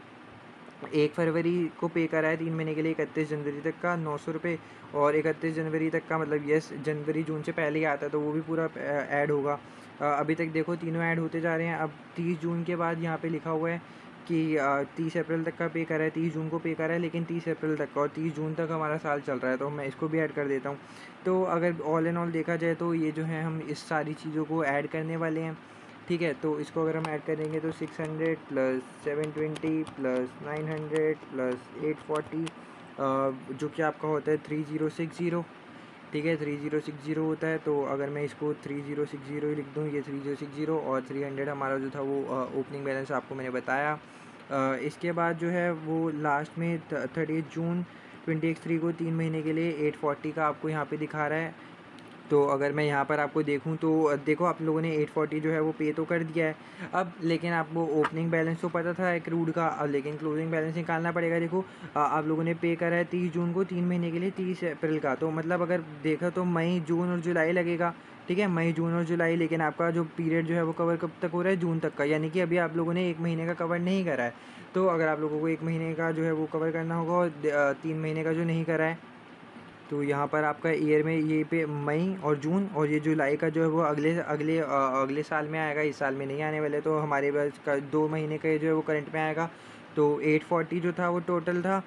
1 फरवरी को पे करा है 3 महीने के लिए 31 जनवरी तक का 900 रुपये, और 31 जनवरी तक का मतलब यस जनवरी जून से पहले ही आता है, तो वो भी पूरा ऐड होगा। अभी तक देखो तीनों ऐड होते जा रहे हैं। अब 30 जून के बाद यहाँ पे लिखा हुआ है कि 30 अप्रैल तक का पे करा है, 30 जून को पे करा है, लेकिन 30 अप्रैल तक का, और 30 जून तक हमारा साल चल रहा है, तो मैं इसको भी ऐड कर देता हूँ। तो अगर ऑल एंड ऑल देखा जाए तो ये जो है हम इस सारी चीज़ों को ऐड करने वाले हैं, ठीक है। तो इसको अगर हम ऐड करेंगे तो 600 प्लस 720 प्लस 900 प्लस 840, जो कि आपका होता है 3060, ठीक है, 3060 होता है। तो अगर मैं इसको 3060 ही लिख दूँ, ये 3060, और 300 हमारा जो था वो ओपनिंग बैलेंस आपको मैंने बताया। इसके बाद जो है वो लास्ट में 30 जून 2023 को 3 महीने के लिए 840 का आपको यहाँ पे दिखा रहा है। तो अगर मैं यहाँ पर आपको देखूँ तो देखो आप लोगों ने 840 जो है वो पे तो कर दिया है। अब लेकिन आपको ओपनिंग बैलेंस तो पता था एक्रूड का, अब लेकिन क्लोजिंग बैलेंस निकालना पड़ेगा। देखो आप लोगों ने पे करा है 30 जून को 3 महीने के लिए 30 अप्रैल का, तो मतलब अगर देखा तो मई, जून और जुलाई लगेगा, ठीक है, मई, जून और जुलाई। लेकिन आपका जो पीरियड जो है वो कवर कब तक हो रहा है, जून तक का, यानी कि अभी आप लोगों ने 1 महीने का कवर नहीं करा है। तो अगर आप लोगों को 1 महीने का जो है वो कवर करना होगा, और 3 महीने का जो नहीं करा है, तो यहाँ पर आपका ईयर में ये पे मई और जून और ये जुलाई का जो है वो अगले साल में आएगा, इस साल में नहीं आने वाले। तो हमारे पास का 2 महीने का जो है वो करंट में आएगा। तो 840 जो था वो टोटल था।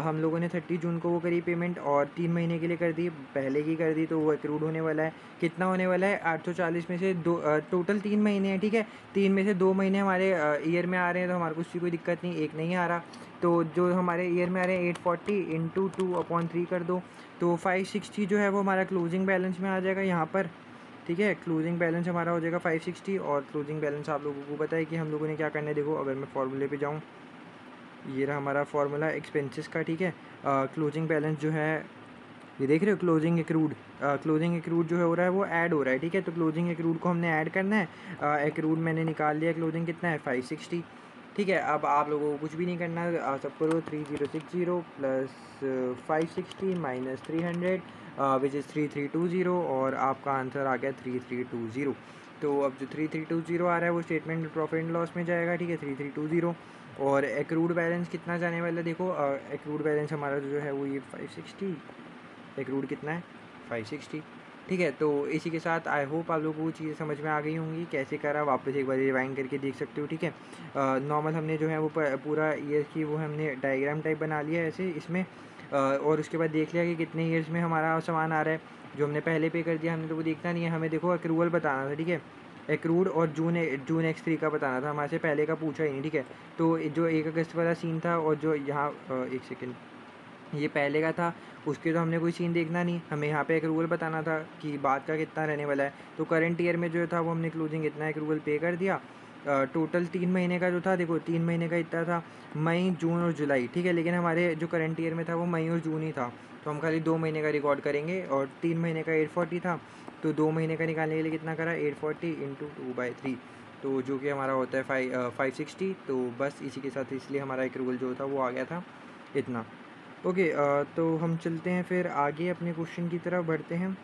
हम लोगों ने 30 जून को वो करी पेमेंट, और 3 महीने के लिए कर दी, पहले की कर दी, तो वो एक्रूड होने वाला है। कितना होने वाला है, 840 में से दो, टोटल 3 महीने हैं, ठीक है। 3 में से 2 महीने हमारे ईयर में आ रहे हैं, तो हमारे को उसकी कोई दिक्कत नहीं, एक नहीं आ रहा। तो जो हमारे ईयर में आ रहे हैं 840 इंटू 2/3 कर दो, तो 560 जो है वो हमारा क्लोजिंग बैलेंस में आ जाएगा यहाँ पर, ठीक है। क्लोजिंग बैलेंस हमारा हो जाएगा 560, और क्लोजिंग बैलेंस आप लोगों को पता है कि हम लोगों ने क्या करना है। देखो अगर मैं फार्मूले पे जाऊँ, ये रहा हमारा फार्मूला एक्सपेंसेस का, ठीक है। क्लोजिंग बैलेंस जो है ये देख रहे हो, क्लोजिंग एक्रूड जो है हो रहा है वो ऐड हो रहा है, ठीक है। तो क्लोजिंग एक्रूड को हमने ऐड करना है। एक्रूड मैंने निकाल लिया, क्लोजिंग कितना है 560, ठीक है। अब आप लोगों को कुछ भी नहीं करना है, सब करो 3060 प्लस 560 माइनस 300 विच इज़ 3320, और आपका आंसर आ गया 3320। तो अब जो 3320 आ रहा है वो स्टेटमेंट प्रॉफिट एंड लॉस में जाएगा, ठीक है, 3320। और एक्रूड बैलेंस कितना जाने वाला है, देखो एक्रूड बैलेंस हमारा जो है वो ये 560, एक्रूड कितना है 560, ठीक है। तो इसी के साथ आई होप आप लोगों को चीज़ें समझ में आ गई होंगी, कैसे करा वापस एक बार रिवाइंड करके देख सकते हो, ठीक है। नॉर्मल हमने जो है वो पूरा ईयर की वो हमने डायग्राम टाइप बना लिया है ऐसे इसमें, और उसके बाद देख लिया कि कितने ईयर्स में हमारा सामान आ रहा है। जो हमने पहले पे कर दिया हमने तो वो देखना नहीं है, हमें देखो एक्रूवल बताना था, ठीक है। एक्रूड और जून X3 का बताना था, हमारे से पहले का पूछा ही नहीं, ठीक है। तो जो 1 अगस्त वाला सीन था, और जो यहाँ एक सेकेंड, ये पहले का था, उसके तो हमने कोई सीन देखना नहीं, हमें यहाँ पे एक्रूवल बताना था कि बाद का कितना रहने वाला है। तो करंट ईयर में जो था वो हमने क्लोजिंग इतना एक्रूवल पे कर दिया। टोटल 3 महीने का जो था, देखो 3 महीने का इतना था, मई, जून और जुलाई, ठीक है। लेकिन हमारे जो करंट ईयर में था वो मई और जून ही था, तो हम खाली 2 महीने का रिकॉर्ड करेंगे और 3 महीने का 840 था, तो 2 महीने का निकालने के लिए कितना करा 840 इंटू 2/3, तो जो कि हमारा होता है 560। तो बस इसी के साथ इसलिए हमारा एक्रूवल जो था वो आ गया था इतना। ओके, तो हम चलते हैं फिर आगे अपने क्वेश्चन की तरफ बढ़ते हैं।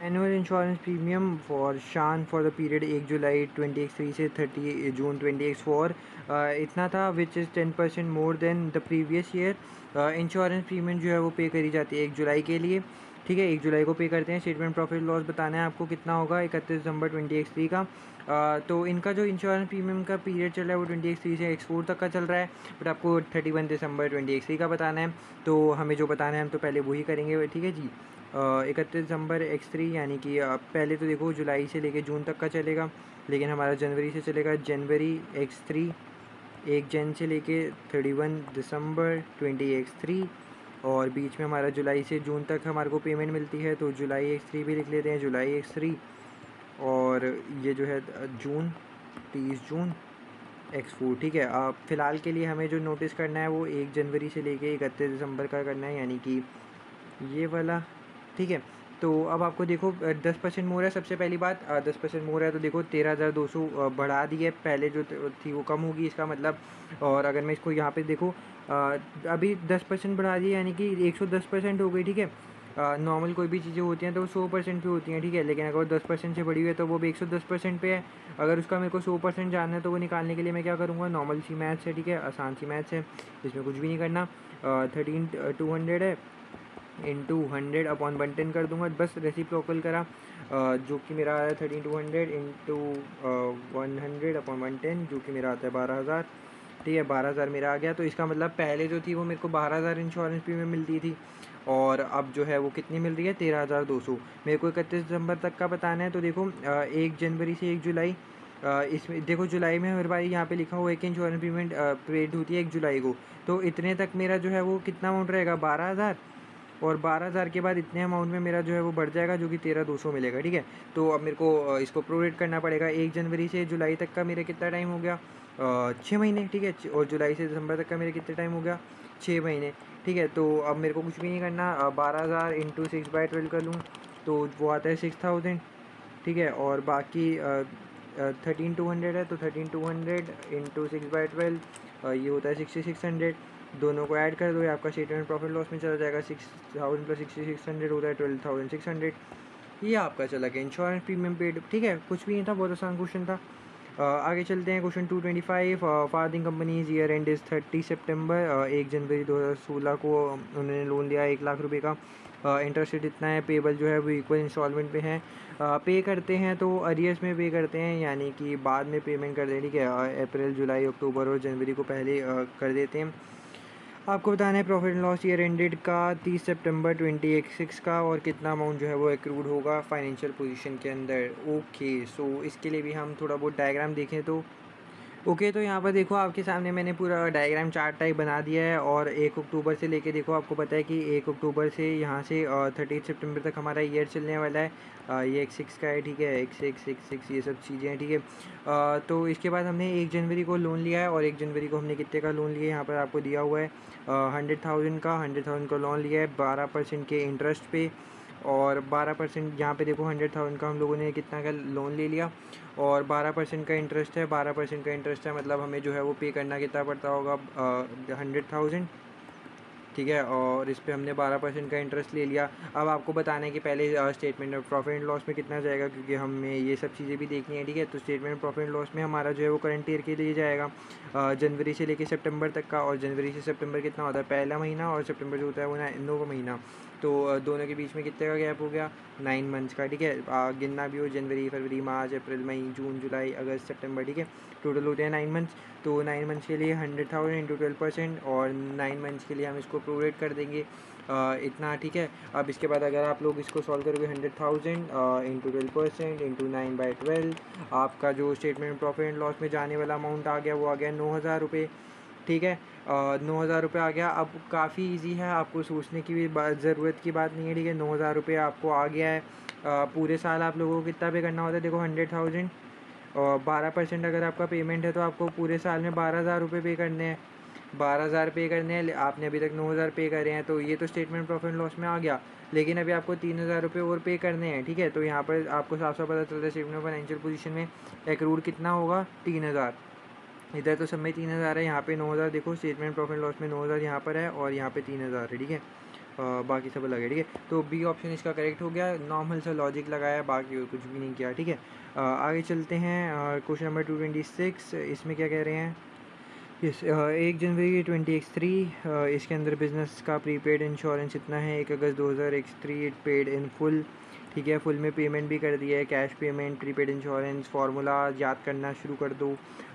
एनुअल इंश्योरेंस प्रीमियम फॉर शान फॉर द पीरियड 1 जुलाई 2023 से 30 जून 2024 इतना था, which is 10% more than the previous year. Insurance premium जो है वो पे करी जाती है 1 जुलाई के लिए, ठीक है, 1 जुलाई को पे करते हैं। स्टेटमेंट प्रॉफिट लॉस बताना है आपको कितना होगा 31 दिसंबर 2023 का। तो इनका जो इंश्योरेंस प्रीमियम का पीरियड चल रहा है वो 2023 से एक्सपोर्ट तक का चल रहा है, बट आपको 31 दिसंबर 2023 का बताना है। तो हमें जो बताना है हम तो पहले वही करेंगे, ठीक है जी। 31 दिसंबर X3 यानी कि पहले तो देखो जुलाई से लेके जून तक का चलेगा, लेकिन हमारा जनवरी से चलेगा। जनवरी X3 1 जन से लेके 31 दिसंबर 20X3, और बीच में हमारा जुलाई से जून तक हमारे को पेमेंट मिलती है, तो जुलाई X3 भी लिख लेते हैं, जुलाई X3। और ये जो है जून 30 जून X4, ठीक है। फ़िलहाल के लिए हमें जो नोटिस करना है वो 1 जनवरी से लेके 31 दिसंबर का करना है, यानी कि ये वाला, ठीक है। तो अब आपको देखो 10% मोर है, सबसे पहली बात 10% मोर है तो देखो 13,200 बढ़ा दी है, पहले जो थी वो कम होगी इसका मतलब। और अगर मैं इसको यहाँ पे देखो अभी 10% बढ़ा दी यानी कि 110% हो गई, ठीक है। नॉर्मल कोई भी चीज़ें होती हैं तो वो 100% पे होती हैं, ठीक है, लेकिन अगर वो 10% से बढ़ी हुई है तो वो भी 110% पे है। अगर उसका मेरे को 100% जानना है तो वो निकालने के लिए मैं क्या करूँगा, नॉर्मल सी मैथ्स है, ठीक है, आसान सी मैथ्स है, इसमें कुछ भी नहीं करना। 13,200 है इंटू 100 अपॉन 110 कर दूंगा, बस रेसिप्रोकल करा, जो कि मेरा आया 13,200 इंटू 100 अपॉन 110, जो कि मेरा आता है 12,000, ठीक है, 12,000 मेरा आ गया। तो इसका मतलब पहले जो थी वो मेरे को 12,000 इंश्योरेंस प्रीमियम मिलती थी, और अब जो है वो कितनी मिल रही है 13,200। मेरे को 31 दिसंबर तक का बताना है, तो देखो 1 जनवरी से 1 जुलाई, इसमें देखो जुलाई में हर बार यहाँ पे लिखा हुआ है कि इंश्योरेंस पेमेंट पेड होती है 1 जुलाई को, तो इतने तक मेरा जो है वो कितना अमाउंट रहेगा 12,000, और 12,000 के बाद इतने अमाउंट में मेरा जो है वो बढ़ जाएगा, जो कि 13,200 मिलेगा, ठीक है। तो अब मेरे को इसको प्रोरेट करना पड़ेगा, 1 जनवरी से जुलाई तक का मेरा कितना टाइम हो गया 6 महीने, ठीक है, और जुलाई से दिसंबर तक का मेरे कितने टाइम हो गया 6 महीने, ठीक है। तो अब मेरे को कुछ भी नहीं करना, 12,000 इंटू 6/12 कर लूँ तो वो आता है 6,000, ठीक है, और बाकी 13,200 है तो 13,200 इंटू 6/12 ये होता है 6,600, दोनों को ऐड कर दो, ये आपका स्टेटमेंट प्रॉफिट लॉस में चला जाएगा। 6,000 प्लस 6,600 होता है 12,600, ये आपका चला गया इंश्योरेंस प्रीमियम पेड, ठीक है, कुछ भी नहीं था, बहुत आसान क्वेश्चन था। आगे चलते हैं, question 225। Farthing company's year end is 30 September. 1 January 2016 को उन्होंने लोन लिया 1 लाख रुपए का, इंटरेस्ट रेट इतना है, पेबल जो है वो इक्वल इंस्टॉलमेंट पे है, पे करते हैं तो अरियर्स में पे करते हैं, यानी कि बाद में पेमेंट कर दें, ठीक है, अप्रैल जुलाई अक्टूबर और जनवरी को पहले कर देते हैं। आपको बताना है profit and loss year ended का 30 सितंबर 2026 का, और कितना अमाउंट जो है वो एक्रूड होगा फाइनेंशियल पोजीशन के अंदर। ओके, सो इसके लिए भी हम थोड़ा बहुत डायग्राम देखें तो ओके, तो यहाँ पर देखो आपके सामने मैंने पूरा डायग्राम चार्ट टाइप बना दिया है, और 1 अक्टूबर से लेके देखो आपको पता है कि 1 अक्टूबर से यहाँ से 30 सितंबर तक हमारा ईयर चलने वाला है। ये X6 का है, ठीक है, X6 ये सब चीज़ें हैं, ठीक है। तो इसके बाद हमने 1 जनवरी को लोन लिया है, और 1 जनवरी को हमने कितने का लोन लिया है यहाँ पर आपको दिया हुआ है 100,000 का, 100,000 का लोन लिया है 12% के इंटरेस्ट पे, और 12% यहाँ पे देखो 100,000 का हम लोगों ने कितना का लोन ले लिया, और 12% का इंटरेस्ट है, 12% का इंटरेस्ट है, मतलब हमें जो है वो पे करना कितना पड़ता होगा 100,000, ठीक है, और इस पे हमने 12% का इंटरेस्ट ले लिया। अब आपको बताना है कि पहले statement of profit and loss में कितना जाएगा, क्योंकि हमें ये सब चीज़ें भी देखनी है, ठीक है। तो स्टेटमेंट प्रॉफिट एंड लॉस में हमारा जो है वो करंट ईयर के लिए जाएगा जनवरी से लेके सितंबर तक का, और जनवरी से सितंबर कितना होता है पहला महीना, और सितंबर जो होता है वो 9वां महीना, तो दोनों के बीच में कितने का गैप हो गया 9 मंथ्स का, ठीक है। गिनना भी हो जनवरी फरवरी मार्च अप्रैल मई जून जुलाई अगस्त सितंबर, ठीक है, टोटल होते हैं 9 मंथ्स। तो 9 मंथ्स के लिए 100,000 इंटू 12%, और 9 मंथ्स के लिए हम इसको प्रोरेट कर देंगे इतना, ठीक है। अब इसके बाद अगर आप लोग इसको सॉल्व करोगे 100,000 इंटू 12% इंटू 9/12, आपका जो स्टेटमेंट प्रॉफिट एंड लॉस में जाने वाला अमाउंट आ गया वो आ गया 9,000 रुपये, ठीक है। 9,000 रुपये आ गया। अब काफ़ी इजी है, आपको सोचने की भी ज़रूरत की बात नहीं है, ठीक है। 9,000 रुपये आपको आ गया है। पूरे साल आप लोगों को कितना पे करना होता है, देखो 100,000 और 12% अगर आपका पेमेंट है तो आपको पूरे साल में 12,000 रुपये पे करने हैं। 12,000 पे करने हैं, आपने अभी तक 9,000 पे करे हैं, तो ये तो स्टेटमेंट प्रॉफिट एंड लॉस में आ गया। लेकिन अभी आपको 3,000 रुपये और पे करने हैं, ठीक है। तो यहाँ पर आपको साफ साफ पता चलता है स्टेटमेंट ऑफ फाइनेंशियल पोजीशन में एक्रूड कितना होगा, 3,000। इधर तो सब में 3,000 है, यहाँ पे 9,000। देखो स्टेटमेंट प्रॉफिट लॉस में 9,000 यहाँ पर है और यहाँ पे 3,000 है, ठीक है। बाकी सब अलग है, ठीक है। तो बी ऑप्शन इसका करेक्ट हो गया, नॉर्मल सा लॉजिक लगाया, बाकी और कुछ भी नहीं किया, ठीक है। आगे चलते हैं, क्वेश्चन नंबर 226। इसमें क्या कह रहे हैं, यस 1 जनवरी 2023 इसके अंदर बिजनेस का प्रीपेड इंश्योरेंस इतना है, 1 अगस्त 2023 इट पेड इन फुल, ठीक है। फुल में पेमेंट भी कर दिया है, cash payment, prepaid insurance formula याद करना शुरू कर दो।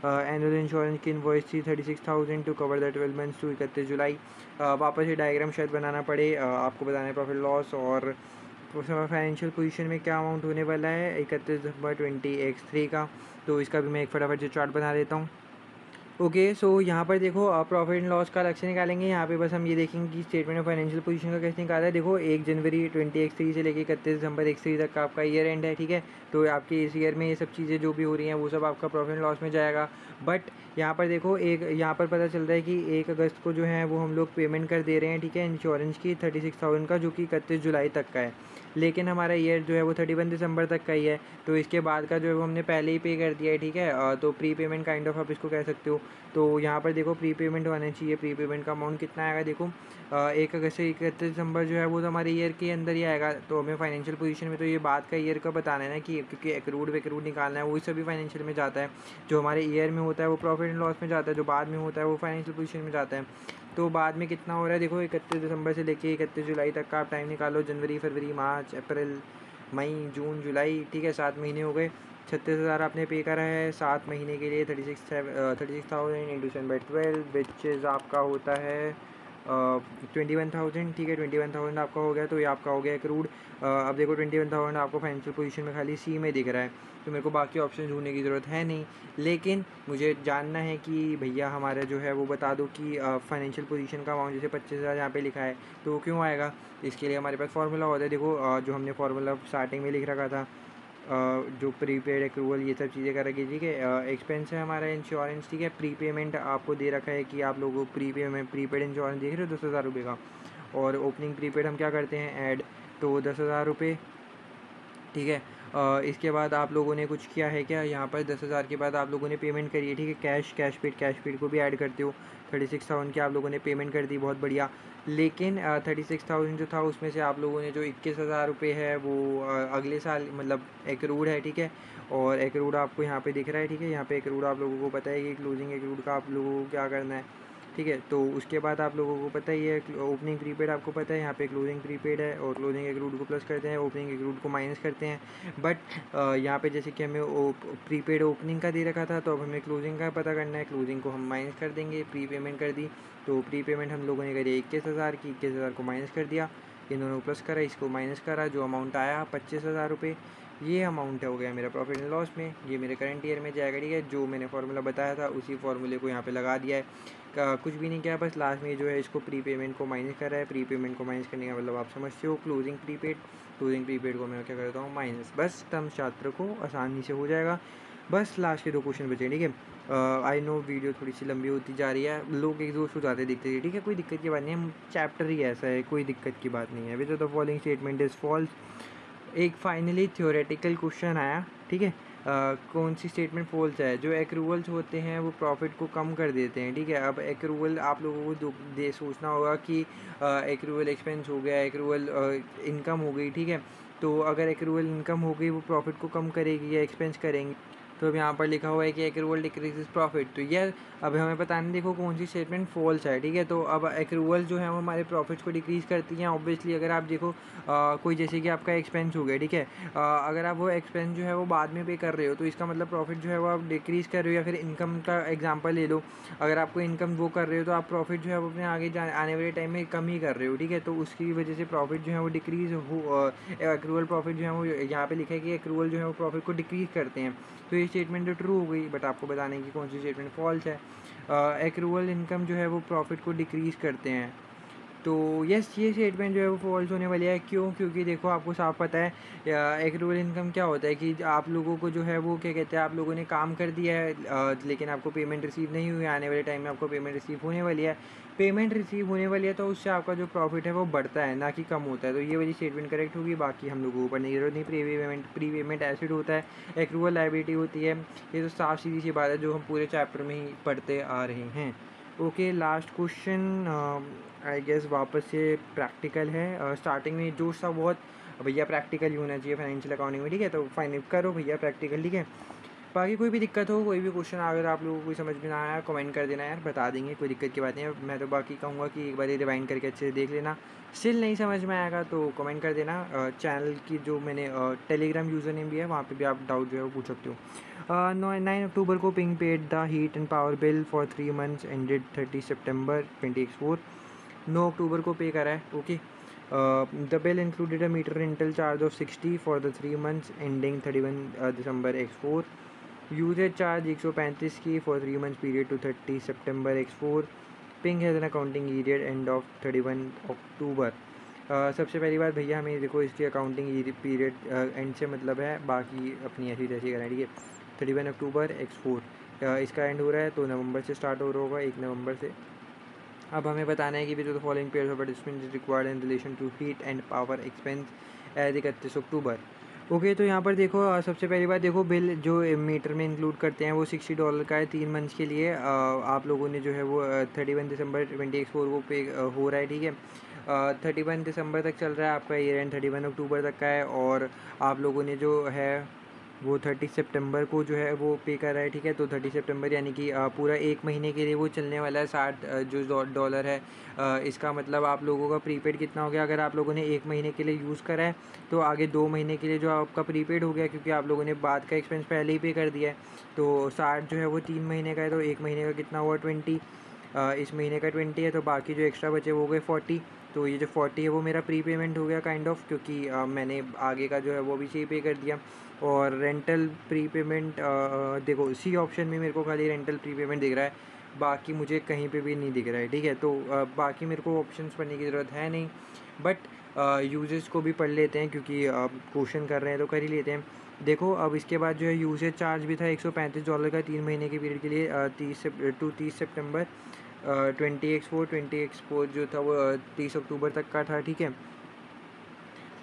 एनुअल इंश्योरेंस की इनवॉइस थी 36,000 to cover the 12 months to 31 July. वापस ये डायग्राम शायद बनाना पड़े, आपको बताना है प्रॉफिट लॉस और फाइनेंशियल पोजीशन में क्या अमाउंट होने वाला है 31 दिसंबर 2023 का। तो इसका भी मैं एक फटाफट से चार्ट बना देता हूँ। ओके, सो यहाँ पर देखो प्रॉफिट एंड लॉस का अलग से निकालेंगे। यहाँ पे बस हम ये देखेंगे कि स्टेटमेंट ऑफ फाइनेंशियल पोजीशन का कैसे निकाला है। देखो 1 जनवरी 2023 से लेके 31 दिसंबर 2023 तक का आपका ईयर एंड है, ठीक है। तो आपके इस ईयर में ये सब चीज़ें जो भी हो रही हैं वो सब आपका प्रॉफिट एंड लॉस में जाएगा। बट यहाँ पर देखो यहाँ पर पता चलता है कि 1 अगस्त को जो है वो हम लोग पेमेंट कर दे रहे हैं, ठीक है, इंश्योरेंस की 36,000 का, जो कि 31 जुलाई तक का है। लेकिन हमारा ईयर जो है वो 31 दिसंबर तक का ही है, तो इसके बाद का जो है वो हमने पहले ही पे कर दिया है, ठीक है। तो प्री पेमेंट काइंड ऑफ आप इसको कह सकते हो। तो यहाँ पर देखो प्री पेमेंट होना चाहिए, प्री पेमेंट का अमाउंट कितना आएगा, देखो 1 अगस्त से 31 दिसंबर जो है वो तो हमारे ईयर के अंदर ही आएगा। तो हमें फाइनेंशियल पोजीशन में तो ये बात का ईयर का बताना है ना, कि क्योंकि एक्रूड वेक्रूड निकालना है, वही सभी फाइनेंशियल में जाता है। जो हमारे ईयर में होता है वो प्रॉफिट एंड लॉस में जाता है, जो बाद में होता है वो फाइनेंशियल पोजीशन में जाता है। तो बाद में कितना हो रहा है, देखो 31 दिसंबर से लेके 31 जुलाई तक का आप टाइम निकालो, जनवरी, फरवरी, मार्च, अप्रैल, मई, जून, जुलाई, ठीक है, 7 महीने हो गए। 36,000 आपने पे करा है 7 महीने के लिए, 36,000 इंटू 7/12 विच इज़ आपका होता है 21,000, ठीक है। 21,000 आपका हो गया, तो ये आपका हो गया एक्रूड। अब देखो 21,000 आपको फाइनेंशियल पोजीशन में खाली सी में दिख रहा है, तो मेरे को बाकी ऑप्शन ढूंढने की ज़रूरत है नहीं। लेकिन मुझे जानना है कि भैया हमारा जो है वो बता दो कि फाइनेंशियल पोजीशन का अमाउंट जैसे 25,000 यहाँ पे लिखा है, तो वो क्यों आएगा। इसके लिए हमारे पास फार्मूला होता है, देखो जो हमने फार्मूला स्टार्टिंग में लिख रखा था, जो प्रीपेड एक्रूवल ये सब चीज़ें कर रखी, ठीक है। एक्सपेंस है हमारा इंश्योरेंस, ठीक है। प्री पेमेंट आपको दे रखा है कि आप लोगों को प्रीपेड इंश्योरेंस देख रहे हो 10,000 रुपये का, और ओपनिंग प्रीपेड हम क्या करते हैं ऐड, तो 10,000 रुपये, ठीक है। इसके बाद आप लोगों ने कुछ किया है क्या, यहाँ पर 10,000 के बाद आप लोगों ने पेमेंट करी है, ठीक है। कैश पेड को भी ऐड करते हो, 36,000 की आप लोगों ने पेमेंट कर दी, बहुत बढ़िया। लेकिन 36,000 जो था उसमें से आप लोगों ने जो 21,000 रुपये है वो अगले साल मतलब एक्रूड है, ठीक है। और एक्रूड आपको यहाँ पे दिख रहा है, ठीक है। यहाँ पे एक्रूड आप लोगों को पता है कि क्लोजिंग एक्रूड का आप लोगों को क्या करना है, ठीक है। तो उसके बाद आप लोगों को पता ही है ओपनिंग प्रीपेड आपको पता है, यहाँ पे क्लोजिंग प्रीपेड है और क्लोजिंग एक्रूड को प्लस करते हैं, ओपनिंग एक्रूड को माइनस करते हैं। बट यहाँ पे जैसे कि हमें प्रीपेड ओपनिंग का दे रखा था, तो अब हमें क्लोजिंग का पता करना है, क्लोजिंग को हम माइनस कर देंगे। प्री पेमेंट कर दी, तो प्री पेमेंट हम लोगों ने करी 21,000 की, 21,000 को माइनस कर दिया, इन दोनों को प्लस करा, इसको माइनस करा, जो अमाउंट आया 25,000 रुपये, ये अमाउंट हो गया मेरा प्रॉफिट एंड लॉस में, ये मेरे करंट ईयर में जाएगा, ठीक है। जो मैंने फार्मूला बताया था उसी फार्मूले को यहाँ पे लगा दिया है, कुछ भी नहीं किया, बस लास्ट में जो है इसको प्री पेमेंट को माइनस कर रहा है। प्री पेमेंट को माइनस करने का मतलब आप समझते हो, क्लोजिंग प्रीपेड को मैं क्या करता हूँ माइनस, बस टर्म छात्र को आसानी से हो जाएगा। बस लास्ट के 2 क्वेश्चन बचे, ठीक है। आई नो वीडियो थोड़ी सी लंबी होती जा रही है, लोग एग्जॉस्ट हो जाते दिखते हैं, ठीक है। कोई दिक्कत की बात नहीं है, चैप्टर ही ऐसा है, कोई दिक्कत की बात नहीं है। Which of the following statement is false. एक फाइनली थ्योरेटिकल क्वेश्चन आया, ठीक है। कौन सी स्टेटमेंट फॉल्स है, जो एक्रूवल्स होते हैं वो प्रॉफिट को कम कर देते हैं, ठीक है। अब एक्रूवल आप लोगों को सोचना होगा कि एक्रूवल एक्सपेंस हो गया, एक्रूवल इनकम हो गई, ठीक है। तो अगर एक्रूवल इनकम हो गई वो प्रॉफिट को कम करेगी या एक्सपेंस करेंगी, तो अब यहाँ पर लिखा हुआ है कि एक्रूवल डिक्रीजेस प्रॉफिट, तो ये अब हमें पता नहीं देखो कौन सी स्टेटमेंट फॉल्स है, ठीक है। तो अब एक्रूवल जो है वो हमारे प्रॉफिट्स को डिक्रीज़ करती हैं ऑब्वियसली। अगर आप देखो कोई जैसे कि आपका एक्सपेंस हो गया, ठीक है, अगर आप वो एक्सपेंस जो है वो बाद में पे कर रहे हो, तो इसका मतलब प्रॉफिट जो है वो आप डिक्रीज़ कर रहे हो। या फिर इनकम का एग्जांपल ले लो, अगर आपको इनकम वो कर रहे हो तो आप प्रॉफिट जो है वो अपने आने वाले टाइम में कम ही कर रहे हो, ठीक है। तो उसकी वजह से प्रॉफिट जो है वो डिक्रीज़ हो, एक्रूवल प्रॉफिट जो है वो यहाँ पे लिखा है कि एक्रूवल जो है वो प्रॉफिट को डिक्रीज़ करते हैं। तो ये स्टेटमेंट तो ट्रू हो गई, बट आपको बताने की कौन सी स्टेटमेंट फॉल्स है। एक्रूवल इनकम जो है वो प्रॉफिट को डिक्रीज़ करते हैं, तो यस, ये स्टेटमेंट जो है वो फॉल्स होने वाली है। क्यों? क्योंकि देखो आपको साफ पता है एक्रूअल इनकम क्या होता है कि आप लोगों को जो है वो क्या कहते हैं, आप लोगों ने काम कर दिया है लेकिन आपको पेमेंट रिसीव नहीं हुई। आने वाले टाइम में आपको पेमेंट रिसीव होने वाली है। पेमेंट रिसीव होने वाली है तो उससे आपका जो प्रॉफिट है वो बढ़ता है, ना कि कम होता है। तो ये वाली स्टेटमेंट करेक्ट होगी। बाकी हम लोगों को पढ़ने की जरूरत नहीं। प्री पेमेंट एसिड होता है, एक्रूअल लायबिलिटी होती है। ये तो साफ सीधी सी बात है जो हम पूरे चैप्टर में ही पढ़ते आ रहे हैं। Okay, last question I guess वापस से प्रैक्टिकल है। स्टार्टिंग में जोश था बहुत, भैया प्रैक्टिकल ही होना चाहिए फाइनेंशियल अकाउंटिंग में, ठीक है? तो फाइनल करो भैया प्रैक्टिकल, ठीक है? बाकी कोई भी दिक्कत हो, कोई भी क्वेश्चन अगर आप लोगों को कोई समझ में ना आया, कमेंट कर देना यार, बता देंगे, कोई दिक्कत की बात नहीं है। मैं तो बाकी कहूँगा कि एक बार रिवाइंड करके अच्छे से देख लेना। स्टिल नहीं समझ में आएगा तो कमेंट कर देना। चैनल की जो मैंने टेलीग्राम यूज़र नेम भी है, वहाँ पे भी आप डाउट जो है वो पूछ सकते हो। 9 अक्टूबर को Ping paid the heat and power bill for 3 months ended 30 September 2024। 9 अक्टूबर को पे करा है। Okay, the bill included a meter rental charge of 60 for the 3 months ending 31 December X4। Usage charge 135 की for 3 months period to 30 September X4। Ping has an accounting period end of 31 October. सबसे पहली बात भैया, हमें देखो इसकी अकाउंटिंग पीरियड एंड से मतलब है, बाकी अपनी ऐसी तैसी कराएं, ठीक है? 31 अक्टूबर X4 इसका एंड हो रहा है तो नवंबर से स्टार्ट हो रहा होगा, 1 नवंबर से। अब हमें बताना है कि the following pairs of adjustment is required in relation to heat and power expense as 31 October. Okay, तो यहाँ पर देखो सबसे पहली बात देखो, बिल जो मीटर में इंक्लूड करते हैं वो $60 का है 3 मंथ्स के लिए। आप लोगों ने जो है वो 31 दिसंबर 2024 को पे हो रहा है, ठीक है? 31 दिसंबर तक चल रहा है आपका ईयर एंड, 31 अक्टूबर तक का है। और आप लोगों ने जो है वो 30 सितंबर को जो है वो पे कर रहा है, ठीक है? तो 30 सितंबर यानी कि पूरा 1 महीने के लिए वो चलने वाला है। 60 जो डॉलर है, इसका मतलब आप लोगों का प्रीपेड कितना हो गया? अगर आप लोगों ने 1 महीने के लिए यूज़ करा है तो आगे 2 महीने के लिए जो आपका प्रीपेड हो गया, क्योंकि आप लोगों ने बाद का एक्सपेंस पहले ही पे कर दिया है। तो 60 जो है वो 3 महीने का है, तो 1 महीने का कितना हुआ? 20। इस महीने का 20 है, तो बाकी जो एक्स्ट्रा बचे वो हो गए 40। तो ये जो 40 है वो मेरा प्री पेमेंट हो गया काइंड ऑफ, क्योंकि मैंने आगे का जो है वो भी सही पे कर दिया। और रेंटल प्री पेमेंट देखो सी ऑप्शन में मेरे को खाली रेंटल प्री पेमेंट दिख रहा है, बाकी मुझे कहीं पे भी नहीं दिख रहा है, ठीक है? तो बाकी मेरे को ऑप्शंस पढ़ने की ज़रूरत है नहीं, बट यूजेस को भी पढ़ लेते हैं क्योंकि क्वेश्चन कर रहे हैं तो कर ही लेते हैं। देखो अब इसके बाद जो है यूजेज चार्ज भी था $135 का 3 महीने के पीरियड के लिए, 30 सितंबर 20 X4 जो था वो 30 अक्टूबर तक का था, ठीक है?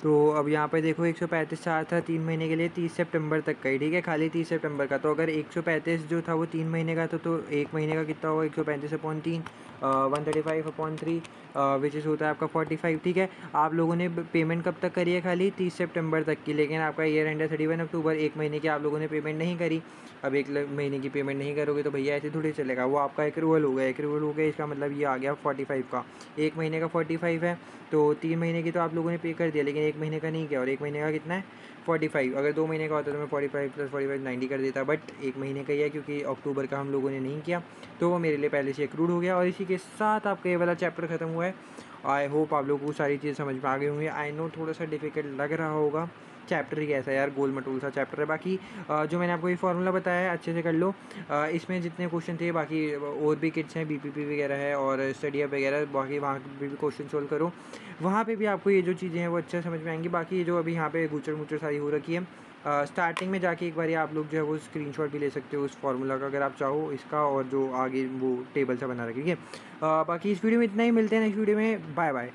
तो अब यहाँ पर देखो 135 चार्ज था 3 महीने के लिए, 30 सितंबर तक का ही, ठीक है? खाली 30 सितंबर का। तो अगर 135 जो था वो 3 महीने का था तो 1 महीने का कितना होगा? 135/3 135/3 विच इज़ होता है आपका 45, ठीक है? आप लोगों ने पेमेंट कब तक करी है? खाली 30 सितंबर तक की, लेकिन आपका ईयर एंड है 31 अक्टूबर। 1 महीने की आप लोगों ने पेमेंट नहीं करी। अब 1 महीने की पेमेंट नहीं करोगे तो भैया ऐसे थोड़ी चलेगा, वो आपका एक्रूअल हो गया। एक्रूअल हो गया इसका मतलब ये आ गया 45 का। 1 महीने का 45 है, तो 3 महीने की तो आप लोगों ने पे कर दिया, लेकिन 1 महीने का नहीं किया। और 1 महीने का कितना है? 45। अगर 2 महीने का होता तो मैं 45 + 45 90 कर देता, बट 1 महीने का ही है क्योंकि अक्टूबर का हम लोगों ने नहीं किया, तो वो मेरे लिए पहले से एक्रूड हो गया। और इसी के साथ आपका ये वाला चैप्टर ख़त्म हुआ है। आई होप आप लोगों को सारी चीज़ समझ में आ गई होंगी। आई नो थोड़ा सा डिफ़िकल्ट लग रहा होगा, चैप्टर ही ऐसा है यार, गोल मटोल सा चैप्टर है। बाकी जो मैंने आपको ये फार्मूला बताया है अच्छे से कर लो। इसमें जितने क्वेश्चन थे बाकी और भी किट्स हैं, बीपीपी वगैरह है और स्टडी ऐप वगैरह, बाकी वहाँ पे भी क्वेश्चन सोल्व करो। वहाँ पे भी आपको ये जो चीज़ें हैं वो अच्छे समझ में आएंगी। बाकी ये जो अभी यहाँ पे गुचर मुचर सारी हो रखी है, स्टार्टिंग में जाके एक बार आप लोग जो है वो स्क्रीनशॉट भी ले सकते हो उस फार्मूला का, अगर आप चाहो इसका, और जो आगे वो टेबल सा बना रखी है, ठीक है? बाकी इस वीडियो में इतना ही, मिलते हैं नेक्स्ट वीडियो में। Bye bye.